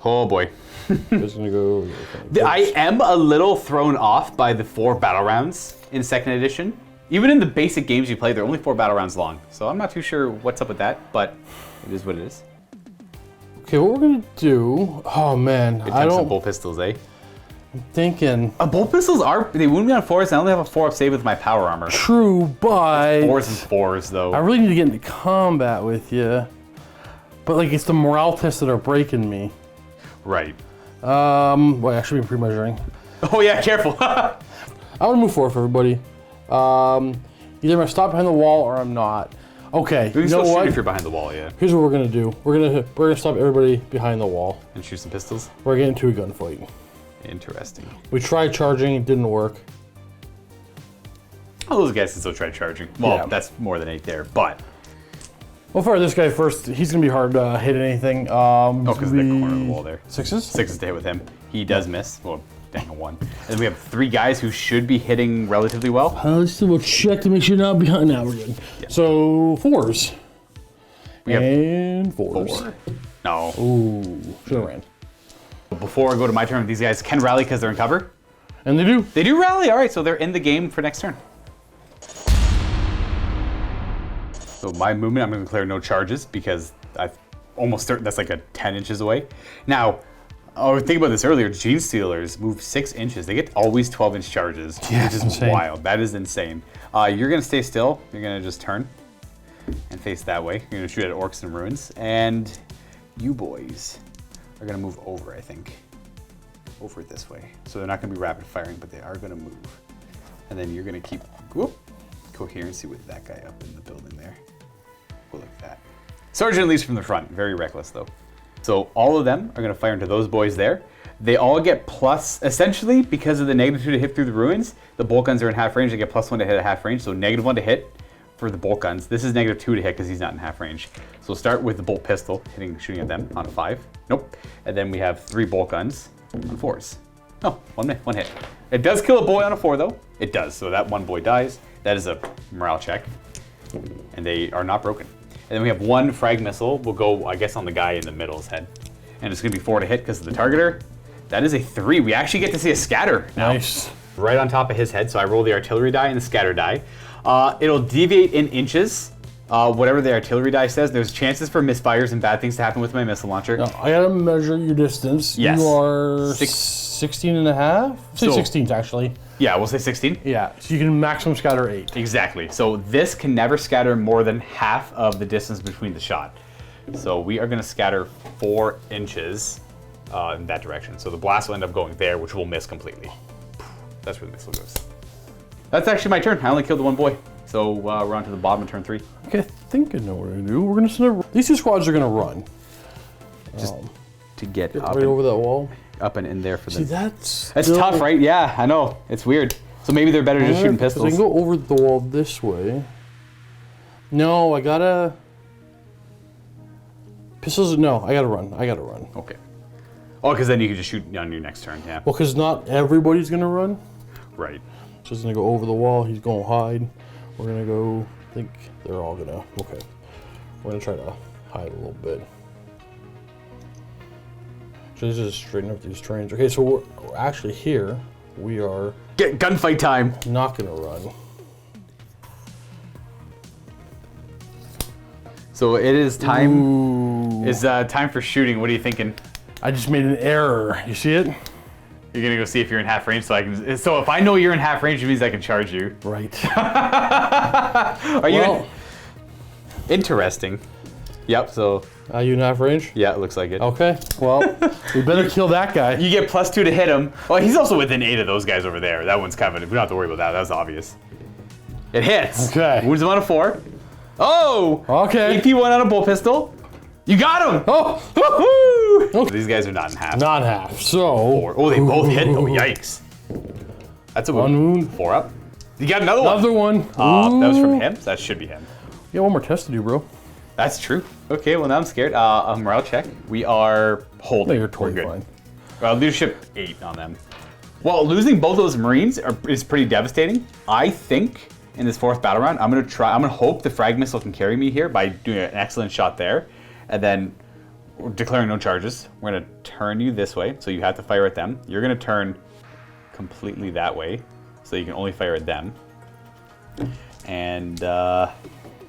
Oh boy. Just gonna go. I am a little thrown off by the 4 battle rounds in 2nd edition. Even in the basic games you play, they're only 4 battle rounds long. So I'm not too sure what's up with that, but it is what it is. Okay, what we're gonna do? Oh man, I don't. Some bolt pistols, eh? I'm thinking. Bolt pistols they wouldn't be on 4s. I only have a 4-up save with my power armor. True, but 4s and 4s though. I really need to get into combat with you. But like, it's the morale tests that are breaking me. Right. Well, I should be pre-measuring. Oh yeah, careful. I'm gonna move forward for everybody. Either I'm gonna stop behind the wall or I'm not. Okay, you know what? If you're behind the wall, yeah. Here's what we're gonna do. We're gonna stop everybody behind the wall. And shoot some pistols? We're getting into a gunfight. Interesting. We tried charging, it didn't work. All those guys can still try charging. Well, yeah. That's more than 8 there, but. We'll fire this guy first. He's gonna be hard to hit anything. Because of the corner of the wall there. 6s? 6s to hit with him. He does miss. Well, dang, a 1. And then we have 3 guys who should be hitting relatively well. Let's double check to make sure not behind. Now we're good. Yeah. So 4s. We have and 4s. 4. No. Ooh, should have ran. Before I go to my turn, these guys can rally because they're in cover. And they do. They do rally. All right, so they're in the game for next turn. So my movement, I'm going to declare no charges because I've almost certain that's like a 10 inches away. Now, I was thinking about this earlier. Gene Stealers move 6 inches. They get always 12-inch charges, which is insane. Wild. That is insane. You're going to stay still. You're going to just turn and face that way. You're going to shoot at Orks and Ruins. And you boys are going to move over, I think. Over this way. So they're not going to be rapid firing, but they are going to move. And then you're going to keep coherency with that guy up in the building there. Go like that. Sergeant leads from the front. Very reckless, though. So all of them are going to fire into those boys there. They all get plus, essentially, because of the -2 to hit through the ruins, the bolt guns are in half range. They get +1 to hit at half range, so -1 to hit for the bolt guns. This is -2 to hit because he's not in half range. So we'll start with the bolt pistol, shooting at them on a 5. Nope. And then we have 3 bolt guns on 4s. No, one hit. It does kill a boy on a 4, though. It does, so that one boy dies. That is a morale check. And they are not broken. And then we have 1 frag missile. We'll go, I guess, on the guy in the middle's head. And it's going to be 4 to hit because of the targeter. That is a 3. We actually get to see a scatter now. Nice. Right on top of his head. So I roll the artillery die and the scatter die. It'll deviate in inches. Whatever the artillery die says. There's chances for misfires and bad things to happen with my missile launcher. Now, I got to measure your distance. Yes. You are 16 and a half? Say 16 actually. Yeah, we'll say 16. Yeah, so you can maximum scatter 8. Exactly. So this can never scatter more than half of the distance between the shot. So we are going to scatter 4 inches in that direction. So the blast will end up going there, which will miss completely. That's where the missile goes. That's actually my turn. I only killed the 1 boy. So we're on to the bottom of turn 3. Okay, I think I know what we're going to do. We're going to send these 2 squads are going to run. Just to get up right over that wall. Up and in there for them. See, that's tough, right? Yeah, I know. It's weird. So maybe they're better just shooting pistols. I can go over the wall this way. No, I gotta... Pistols, no, I gotta run. Okay. Oh, because then you can just shoot on your next turn, yeah. Well, because not everybody's gonna run. Right. So he's gonna go over the wall, he's gonna hide. We're gonna go, I think they're all gonna, okay. We're gonna try to hide a little bit. So this is straighten up these trains. Okay, so we're actually here. We are... Get gunfight time! Not gonna run. So it is time. Ooh. It's time for shooting. What are you thinking? I just made an error. You see it? You're gonna go see if you're in half range, so I can. So if I know you're in half range, it means I can charge you. Right. Are you? Interesting. Yep. So. Are you in half range? Yeah, it looks like it. Okay. Well, we better kill that guy. You get +2 to hit him. Oh, he's also within 8 of those guys over there. That one's kind of. We don't have to worry about that. That's obvious. It hits. Okay. Wounds him on a 4. Oh. Okay. AP1 on a bull pistol. You got him. Oh. Woohoo! Okay. These guys are not in half. Not half. So. 4. Oh, they both hit. Oh, yikes. That's a One wound. 4 up. You got another one. Another one. That was from him. That should be him. Yeah, one more test to do, bro. That's true. Okay, well now I'm scared. Morale check. We are holding. No, you're totally We're good. fine. Leadership 8 on them. Well, losing both those Marines is pretty devastating. I think in this 4th battle round, I'm gonna hope the frag missile can carry me here by doing an excellent shot there, and then declaring no charges. We're gonna turn you this way, so you have to fire at them. You're gonna turn completely that way, so you can only fire at them. And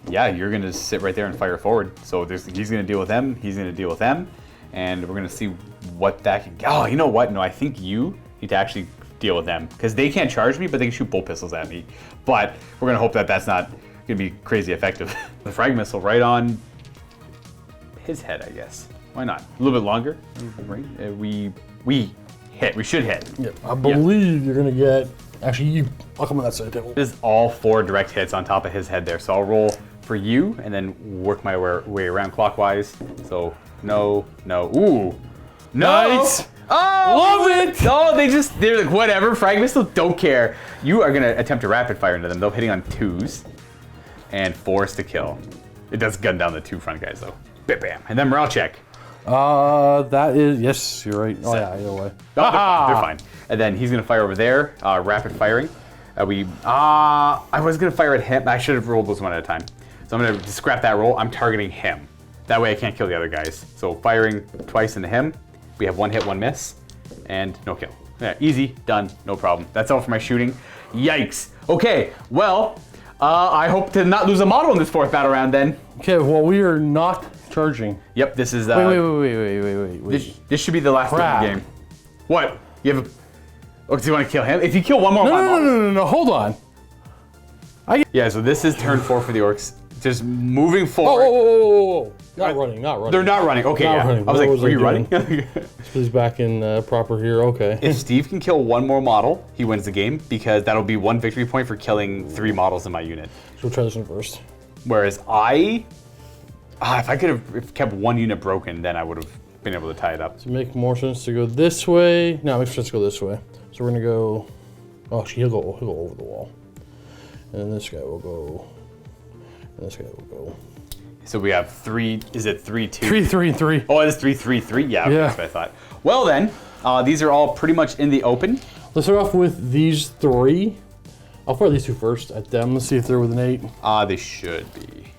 yeah, you're gonna sit right there and fire forward. So he's gonna deal with them, he's gonna deal with them, and we're gonna see what that can. Oh, you know what? No, I think you need to actually deal with them because they can't charge me, but they can shoot bolt pistols at me. But we're gonna hope that that's not gonna be crazy effective. The frag missile right on his head, I guess. Why not? A little bit longer. Right? We hit. We should hit. Yep. I believe you're gonna get. Actually, I'll come on that side table. This is all 4 direct hits on top of his head there. So I'll roll for you and then work my way around clockwise. So no. Ooh. No. Nice. Oh, love it. Oh, they're like, whatever. Frag missile, don't care. You are gonna attempt to rapid fire into them. They're hitting on 2s and 4s to kill. It does gun down the 2 front guys though. Bam, bam. And then morale check. That is, yes, you're right. Oh yeah, either way. Oh, they're fine. And then he's gonna fire over there, rapid firing. I was gonna fire at him. I should have rolled those one at a time. So I'm gonna scrap that roll. I'm targeting him. That way I can't kill the other guys. So firing twice into him. We have 1 hit, 1 miss, and no kill. Yeah, easy, done, no problem. That's all for my shooting. Yikes. Okay, well, I hope to not lose a model in this 4th battle round then. Okay, well we are not charging. Yep, this is. Wait. This should be the last Crap. of the game. What? You have a. Oh, do you want to kill him? If you kill one more, No, hold on. Yeah, so this is turn 4 for the Orks. Just moving forward. Oh. Not running. They're not running. Okay, Not yeah. running. I was like, What was were I you doing? running? He's back in proper here. Okay. If Steve can kill 1 more model, he wins the game because that'll be 1 victory point for killing 3 models in my unit. So we'll try this one first. Whereas if I could have kept 1 unit broken, then I would have been able to tie it up. Does it make more sense to go this way? No, it makes sense to go this way. So we're gonna go. Oh, actually, he'll go over the wall, and then this guy will go. And this guy will go. So we have 3. Is it 3, 2? 3, 3, and 3. Oh, it is 3, 3, 3. Yeah, okay, that's what I thought. Well then, these are all pretty much in the open. Let's start off with these 3. I'll fire these 2 first at them. Let's see if they're with an 8. They should be.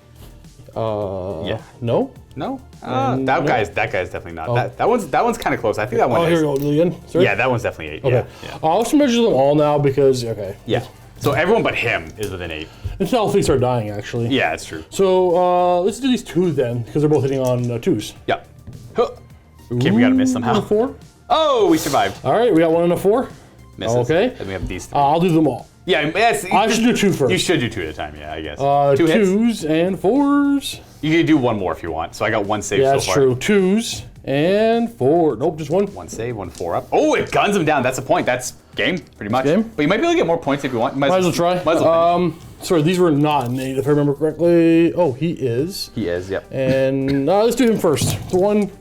Yeah. No. No. That guy's definitely not. Oh. That one's kind of close. I think that one. Oh, is. here we go again. Sorry. Yeah, that one's definitely 8. Okay. Yeah. Let's measure them all now because Yeah. So everyone but him is within 8. until things start dying actually. Yeah, that's true. So let's do these 2 then because they're both hitting on 2s. Yeah. Huh. Okay, we gotta miss somehow. 4. Oh, we survived. All right, we got 1 and a 4. Misses. Okay. And we have these 3. I'll do them all. Yeah, yes. I should do 2 first. You should do 2 at a time. Yeah, I guess. 2 hits. 2s and 4s. You can do 1 more if you want. So I got 1 save Yeah, so that's far. true. 2s and 4. Nope, just 1. 1 save, 1 4 up. Oh, it guns him down. That's a point. That's game, pretty much. Game? But you might be able to get more points if you want. Might as well try. Might as well Sorry, these were not an 8 if I remember correctly. Oh, he is. He is, yep. And let's do him first. The 1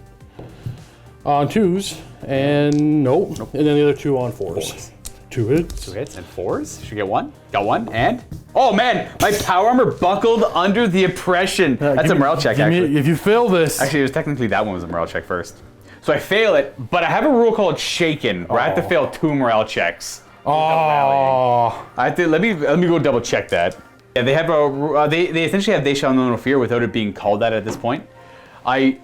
on 2s and nope. And then the other 2 on 4s. 2 hits. 2 hits and 4s. Should get 1. Got 1 and oh man, my power armor buckled under the oppression. That's a morale check actually. If you fail this, Actually, it was technically that one was a morale check first. So I fail it, but I have a rule called shaken, where I have to fail 2 morale checks. oh, I have to let me go double check that. Yeah, they have a they essentially have they shall know no fear without it being called that at this point. I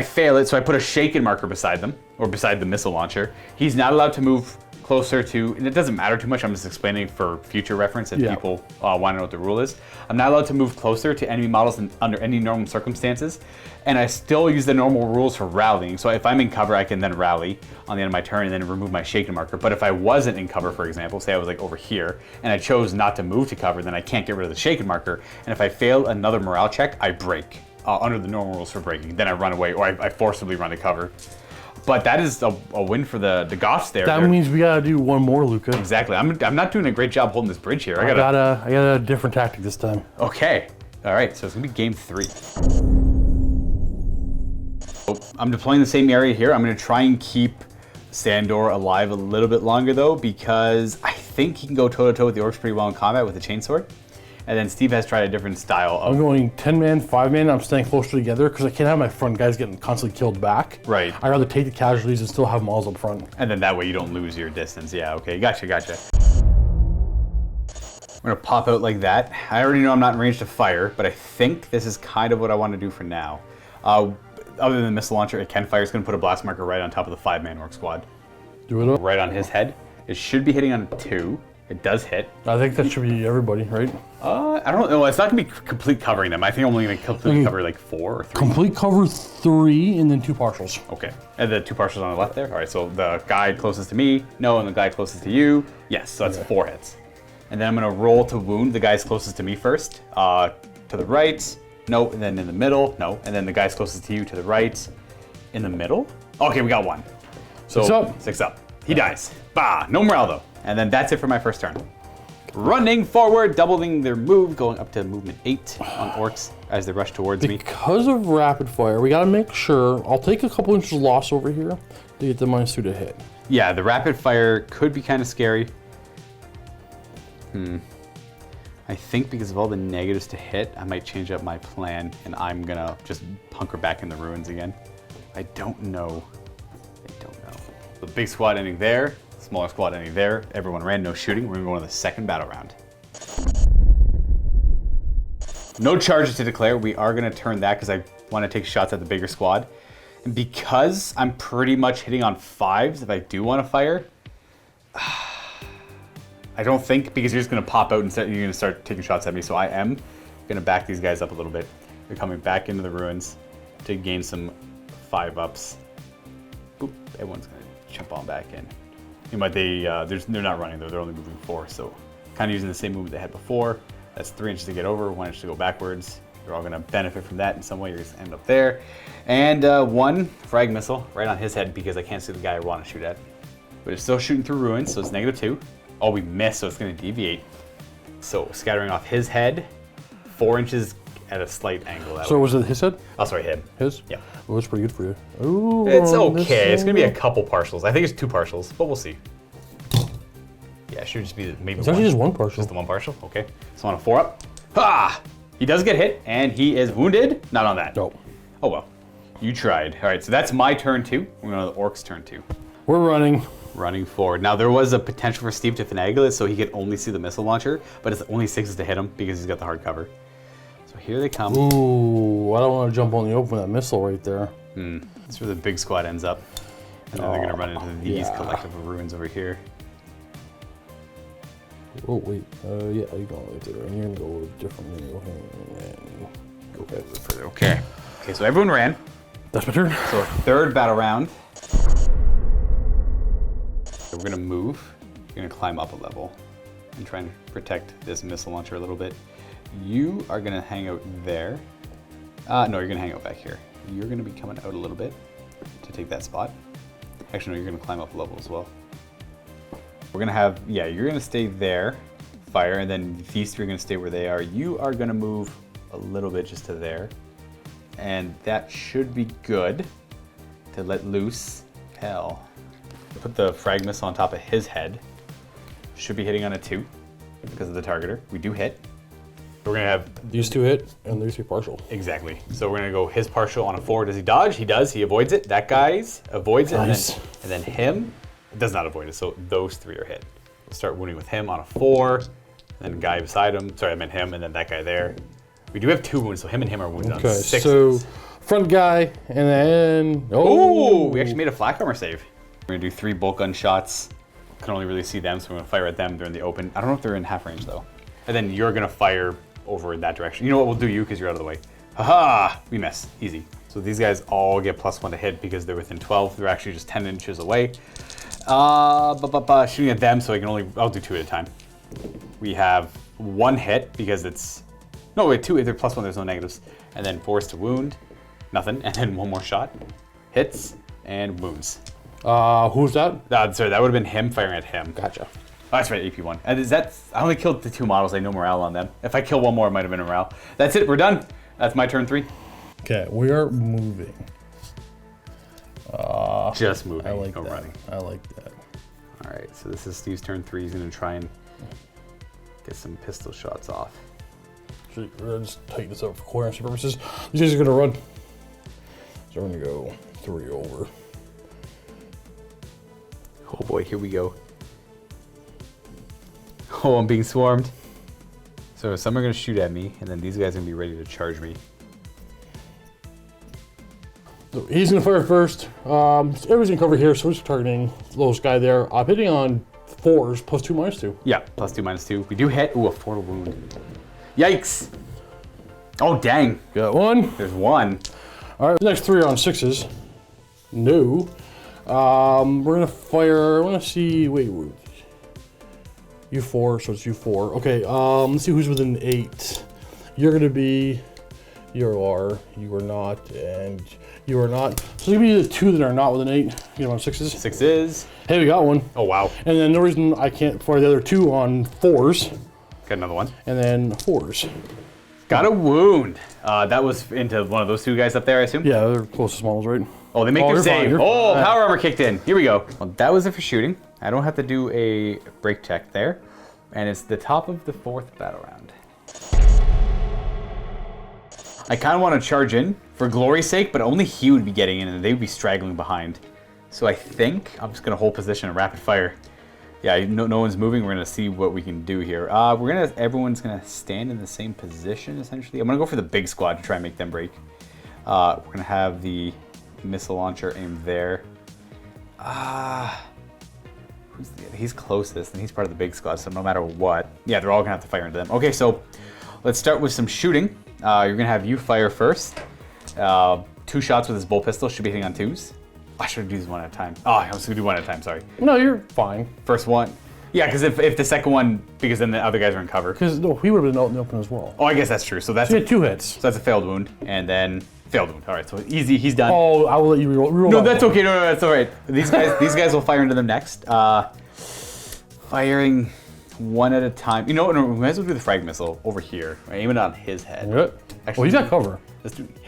fail it, so I put a shaken marker beside them or beside the missile launcher. He's not allowed to move closer to, and it doesn't matter too much, I'm just explaining for future reference if people want to know what the rule is. I'm not allowed to move closer to enemy models under any normal circumstances, and I still use the normal rules for rallying. So if I'm in cover, I can then rally on the end of my turn and then remove my shaken marker. But if I wasn't in cover, for example, say I was like over here, and I chose not to move to cover, then I can't get rid of the shaken marker. And if I fail another morale check, I break under the normal rules for breaking. Then I run away, or I forcibly run to cover. But that is a win for the Goffs there. That means we gotta do one more, Luca. Exactly. I'm not doing a great job holding this bridge here. I got a different tactic this time. Okay. All right. So it's gonna be game 3. So I'm deploying the same area here. I'm gonna try and keep Sandor alive a little bit longer though, because I think he can go toe to toe with the Orks pretty well in combat with the chainsword. And then Steve has tried a different style of... I'm going 10-man, 5-man, I'm staying closer together because I can't have my front guys getting constantly killed back. Right. I'd rather take the casualties and still have them all up front. And then that way you don't lose your distance. Yeah, okay, gotcha. I'm gonna pop out like that. I already know I'm not in range to fire, but I think this is kind of what I want to do for now. Other than the missile launcher, it can fire. It's gonna put a blast marker right on top of the 5-man Ork squad. Do it up. Right on his head. It should be hitting on 2. It does hit. I think that should be everybody, right? I don't know. It's not gonna be complete covering them. I think I'm only gonna completely cover like 4 or 3. Complete cover 3 and then 2 partials. Okay. And the 2 partials on the left there. All right. So the guy closest to me, no, and the guy closest to you, yes. So that's 4 hits. And then I'm gonna roll to wound the guys closest to me first. To the right, no, and then in the middle, no, and then the guys closest to you to the right, in the middle. Okay, we got 1. So 6 up. 6 up. He dies. Bah. No morale though. And then that's it for my first turn. Running forward, doubling their move, going up to movement 8 on Orks as they rush towards me. Because of rapid fire, we gotta make sure, I'll take a couple inches loss over here to get the -2 to hit. Yeah, the rapid fire could be kind of scary. I think because of all the negatives to hit, I might change up my plan and I'm gonna just hunker back in the ruins again. I don't know. The big squad ending there. Smaller squad ending there. Everyone ran, no shooting. We're gonna go on the second battle round. No charges to declare. We are gonna turn that because I want to take shots at the bigger squad. And because I'm pretty much hitting on 5s if I do want to fire, I don't think, because you're just gonna pop out and you're gonna start taking shots at me. So I am gonna back these guys up a little bit. They're coming back into the ruins to gain some 5-ups. Boop, everyone's gonna jump on back in. But they're not running though, they're only moving 4, so kind of using the same move they had before. That's 3 inches to get over, 1 inch to go backwards. You're all gonna benefit from that in some way. You're just end up there. And 1 frag missile right on his head because I can't see the guy I want to shoot at. But it's still shooting through ruins, so it's -2. Oh, we missed, so it's gonna deviate. So scattering off his head, 4 inches at a slight angle. So was it his head? Oh, sorry, him. His? Yeah. Oh, that's pretty good for you. Ooh, it's okay. It's gonna be a couple partials. I think it's 2 partials, but we'll see. Yeah, it should just be maybe it's actually just 1 partial. Just the 1 partial? Okay. So on a 4 up. Ha! He does get hit, and he is wounded. Not on that. Nope. Oh well. You tried. All right, so that's my turn 2. We're going to the Orks' turn 2. We're running. Running forward. Now there was a potential for Steve to finagle it so he could only see the missile launcher, but it's only 6s to hit him because he's got the hard cover. So here they come. Ooh, I don't want to jump on the open with that missile right there. That's where the big squad ends up. And then they're going to run into these collective ruins over here. Oh, wait. Yeah, you're going right there. And you're going to go a little different. Go a little further. Okay. Okay, so everyone ran. That's my turn. So 3rd battle round. We're going to move. We're going to climb up a level and try and protect this missile launcher a little bit. You are going to hang out there. No, you're going to hang out back here. You're going to be coming out a little bit to take that spot. Actually, no, you're going to climb up a level as well. We're going to have, yeah, you're going to stay there, fire, and then these 3 are going to stay where they are. You are going to move a little bit just to there. And that should be good to let loose. Hell. Put the frag missile on top of his head. Should be hitting on a 2 because of the targeter. We do hit. We're gonna have these 2 hit and these 2 partial. Exactly. So we're gonna go his partial on a 4. Does he dodge? He does. He avoids it. That guy's avoids it. Nice. And then him does not avoid it. So those 3 are hit. We'll start wounding with him on a 4. And then guy beside him. Sorry, I meant him and then that guy there. We do have 2 wounds, so him and him are wounded on 6. So front guy and then we actually made a flak armor save. We're gonna do 3 bolt gun shots can only really see them, so I'm gonna fire at them. They're in the open. I don't know if they're in half range though. And then you're gonna fire over in that direction. You know what, we'll do you because you're out of the way. Haha, we miss, easy. So these guys all get +1 to hit because they're within 12. They're actually just 10 inches away. Shooting at them, so I can only, I'll do 2 at a time. We have 1 hit because it's, no wait, 2, they're +1, there's no negatives. And then force to wound, nothing. And then 1 more shot, hits and wounds. Who's that? Sorry, that would have been him firing at him. Gotcha. Oh, that's right, AP1. And is that, I only killed the 2 models, I have no morale on them. If I kill 1 more, it might have been a morale. That's it, we're done. That's my turn 3. Okay, we are moving. Just moving, I like no that. running. I like that. All right, so this is Steve's turn 3. He's gonna try and get some pistol shots off. So we're gonna just tighten this up for coherency purposes. These guys are gonna run. So we're gonna go 3 over. Oh boy, here we go. Oh, I'm being swarmed. So some are gonna shoot at me, and then these guys are gonna be ready to charge me. So he's gonna fire first. Everybody's gonna cover here, so we're just targeting lowest guy there. I'm hitting on 4s, +2, -2. Yeah, +2, -2. We do hit. Ooh, a mortal wound. Yikes! Oh dang! Got 1. There's 1. All right, the next 3 are on 6s. No. We're gonna fire. I wanna see. Wait. U4, so it's U4. Okay. Let's see who's within 8. You're gonna be. You are. You are not, and you are not. So it's gonna be the 2 that are not within 8. You know, on 6s. 6s. Hey, we got 1. Oh wow! And then no reason I can't fire the other 2 on 4s. Got another 1. And then 4s. Got a wound. That was into one of those 2 guys up there, I assume? Yeah, they're closest models, right? Oh, they make their you're fine, save. you're Oh, fine. power armor kicked in. Here we go. Well, that was it for shooting. I don't have to do a break check there. And it's the top of the 4th battle round. I kind of want to charge in for glory's sake, but only he would be getting in and they would be straggling behind. So I think I'm just going to hold position and rapid fire. Yeah, no one's moving. We're going to see what we can do here. Everyone's going to stand in the same position, essentially. I'm going to go for the big squad to try and make them break. We're going to have the missile launcher aimed there. He's closest, and he's part of the big squad, so no matter what. Yeah, they're all going to have to fire into them. Okay, so let's start with some shooting. You're going to have you fire first. 2 shots with his bolt pistol. Should be hitting on 2s. I should do these 1 at a time. Oh, I was going to do 1 at a time, sorry. No, you're fine. First one. Yeah, because if the second one, because then the other guys are in cover. Because no, he would have been out in the open as well. Oh, I guess that's true. So that's So you had 2 hits. so that's a failed wound, and then failed wound. All right, so easy. He's done. Oh, I will let you reroll. No, that that's one. okay. No, that's all right. These guys will fire into them next. Firing 1 at a time. You know what? No, we might as well do the frag missile over here. Aim it on his head. Good. Actually, Well, he's got cover.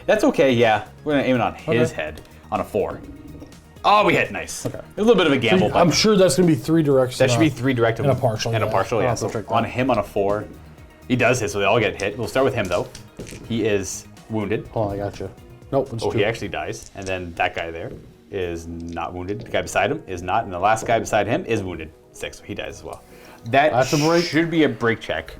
That's okay. Yeah, we're gonna aim it on his head on a 4. Oh, we hit. Nice. Okay. A little bit of a gamble. I'm sure that's going to be 3 directs. That should be 3 direct and a partial. And a partial, yeah. So on him on a 4, he does hit, so they all get hit. We'll start with him though. He is wounded. Oh, I got you. Nope. It's Oh, 2. he actually dies, and then that guy there is not wounded. The guy beside him is not, and the last guy beside him is wounded. 6, so he dies as well. That a break. should be a break check.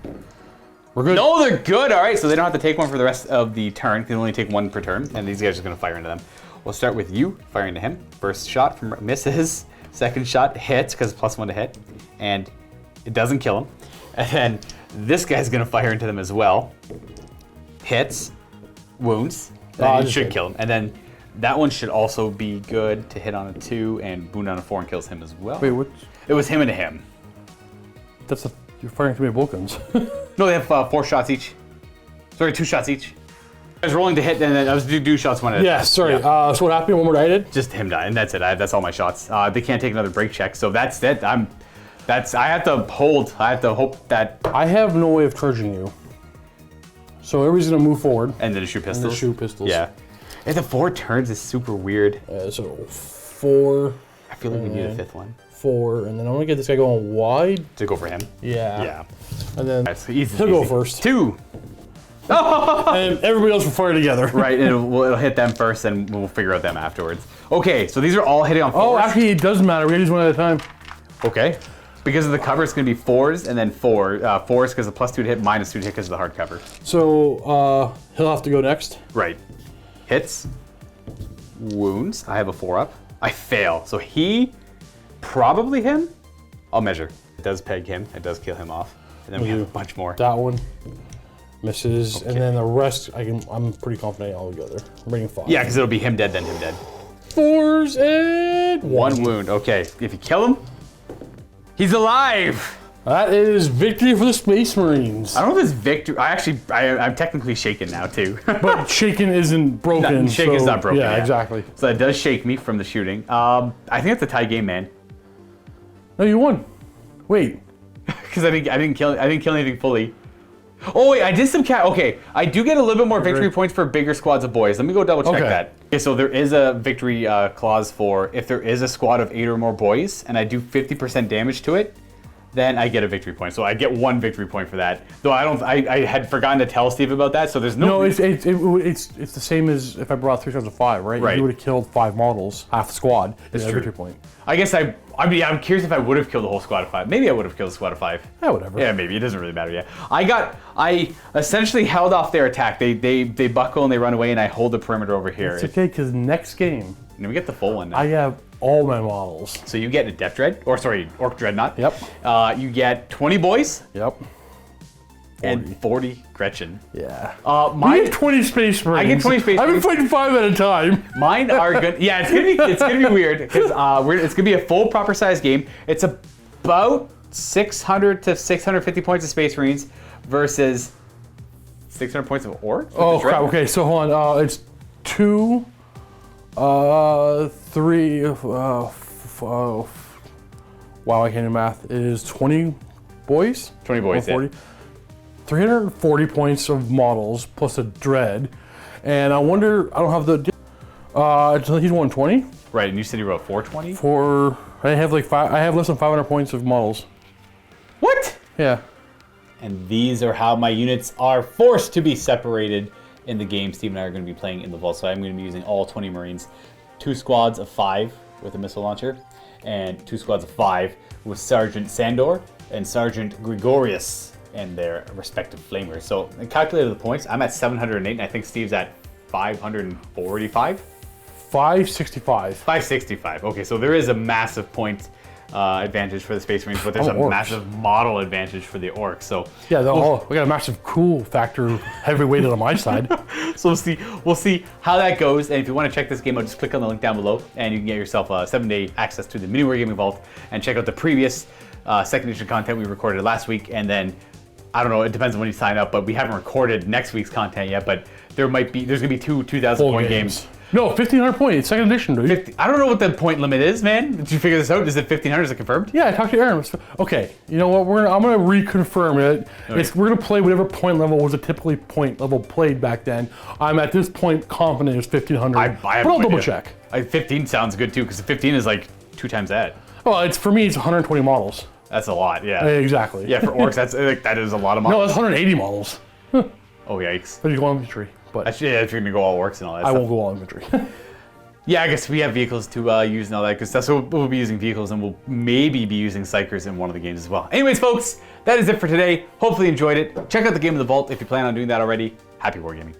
We're good. No, they're good. All right, so they don't have to take 1 for the rest of the turn. They can only take 1 per turn, and these guys are going to fire into them. We'll start with you firing to him. First shot from misses. Second shot hits because it's +1 to hit, and it doesn't kill him. And then this guy's going to fire into them as well. Hits, wounds. It should kill him. And then that one should also be good to hit on a 2 and wound on a 4 and kills him as well. Wait, what? It was him and him. You're firing too many bolt guns. No, they have 4 shots each. Sorry, 2 shots each. I was rolling to hit, and then I was do shots 1 at a time. Yeah, sorry. Yeah. So what happened? One more die did? Just him dying. That's it. That's all my shots. They can't take another break check, so that's it. I have to hold. I have to hope that. I have no way of charging you. So everybody's gonna move forward. And then shoot pistols. And then shoot pistols. Yeah. And the 4 turns is super weird. So 4. I feel like we need a 5th one. 4, and then I'm gonna get this guy going wide. To go for him. Yeah. Yeah. And then That's easy. he'll go first. 2. And everybody else will fire together. Right, and it'll hit them first, and we'll figure out them afterwards. Okay, so these are all hitting on 4s. Oh, actually, it doesn't matter. We gotta use 1 at a time. Okay. Because of the cover, it's going to be 4s and then 4. 4s because of +2 to hit, -2 to hit because of the hard cover. So he'll have to go next. Right. Hits. Wounds. I have a 4 up. I fail. So he, probably him. I'll measure. It does peg him. It does kill him off. And then we have a bunch more. That one misses, and then the rest, I'm pretty confident all together. I'm bringing 5. Yeah, because it'll be him dead, then him dead. 4s and 1 wound. Okay, if you kill him, he's alive. That is victory for the Space Marines. I don't know if it's victory. I'm technically shaken now too. But shaken isn't broken. No, shaken's not broken. Yeah, exactly. So it does shake me from the shooting. I think it's a tie game, man. No, you won. Wait. Because I didn't kill anything fully. Oh wait, I did some okay, I do get a little bit more victory points for bigger squads of boys. Let me go double check that. Okay, so there is a victory clause for if there is a squad of 8 or more boys, and I do 50% damage to it, then I get a victory point. So I get 1 victory point for that. Though I had forgotten to tell Steve about that, so there's no. No, it's the same as if I brought 3 times of 5, right? Right. You would have killed 5 models, half the squad. It's a true. victory point. I guess I'm curious if I would have killed the whole squad of 5. Maybe I would have killed a squad of 5. Yeah, whatever. Yeah, maybe. It doesn't really matter. Yeah. I essentially held off their attack. They buckle and they run away, and I hold the perimeter over here. It's okay, because next game, and we get the full one now. I have all my models. So you get a Death Dread, or sorry, Orc Dreadnought. Yep. You get 20 boys. Yep. 40. And 40 Gretchen. Yeah. Mine. You get 20 Space Marines. I get 20 Space I've been Marines. fighting 5 at a time. Mine are good. Yeah, it's gonna be weird because it's gonna be a full proper size game. It's about 600 to 650 points of Space Marines versus 600 points of Orcs. Oh crap! Okay, so hold on. It's 2, 3. Wow, I can't do math. It is 20 boys. 20 boys. 140. Yeah. 340 points of models plus a dread, and I wonder. I don't have the. He's 120. Right, and you said you wrote 420. I have like 5. I have less than 500 points of models. What? Yeah. And these are how my units are forced to be separated in the game Steve and I are going to be playing in the vault. So I'm going to be using all 20 Marines, 2 squads of 5 with a missile launcher, and 2 squads of 5 with Sergeant Sandor and Sergeant Gregorius and their respective flamers. So I calculated the points. I'm at 708, and I think Steve's at 545. 565. 565. Okay, so there is a massive point advantage for the Space Marines, but there's a Orks. massive model advantage for the Orcs. So yeah, we got a massive cool factor heavy weighted on my side. So we'll see how that goes. And if you want to check this game out, just click on the link down below, and you can get yourself a 7-day access to the MiniWarGaming Vault and check out the previous second edition content we recorded last week. And then I don't know, it depends on when you sign up, but we haven't recorded next week's content yet. But there's gonna be 2 2,000 point games. No, 1,500 points. It's second edition, dude. 50, I don't know what the point limit is, man. Did you figure this out? Is it 1,500? Is it confirmed? Yeah, I talked to Aaron. Okay, you know what? I'm gonna reconfirm it. Okay. We're gonna play whatever point level was a typically point level played back then. I'm at this point confident it's 1,500. I have but no I'll double idea. check. 15 sounds good too, because 15 is like 2 times that. Well, for me, it's 120 models. That's a lot, yeah. Exactly. Yeah, for Orcs, that is a lot of No, models. it's 180 models. Oh yikes! But you go on infantry, but Actually, yeah, if you're gonna go all Orcs and all that I stuff. won't go all infantry. Yeah, I guess we have vehicles to use and all that good stuff. So we'll be using vehicles, and we'll maybe be using Psychers in one of the games as well. Anyways, folks, that is it for today. Hopefully you enjoyed it. Check out the Game of the Vault if you plan on doing that already. Happy wargaming.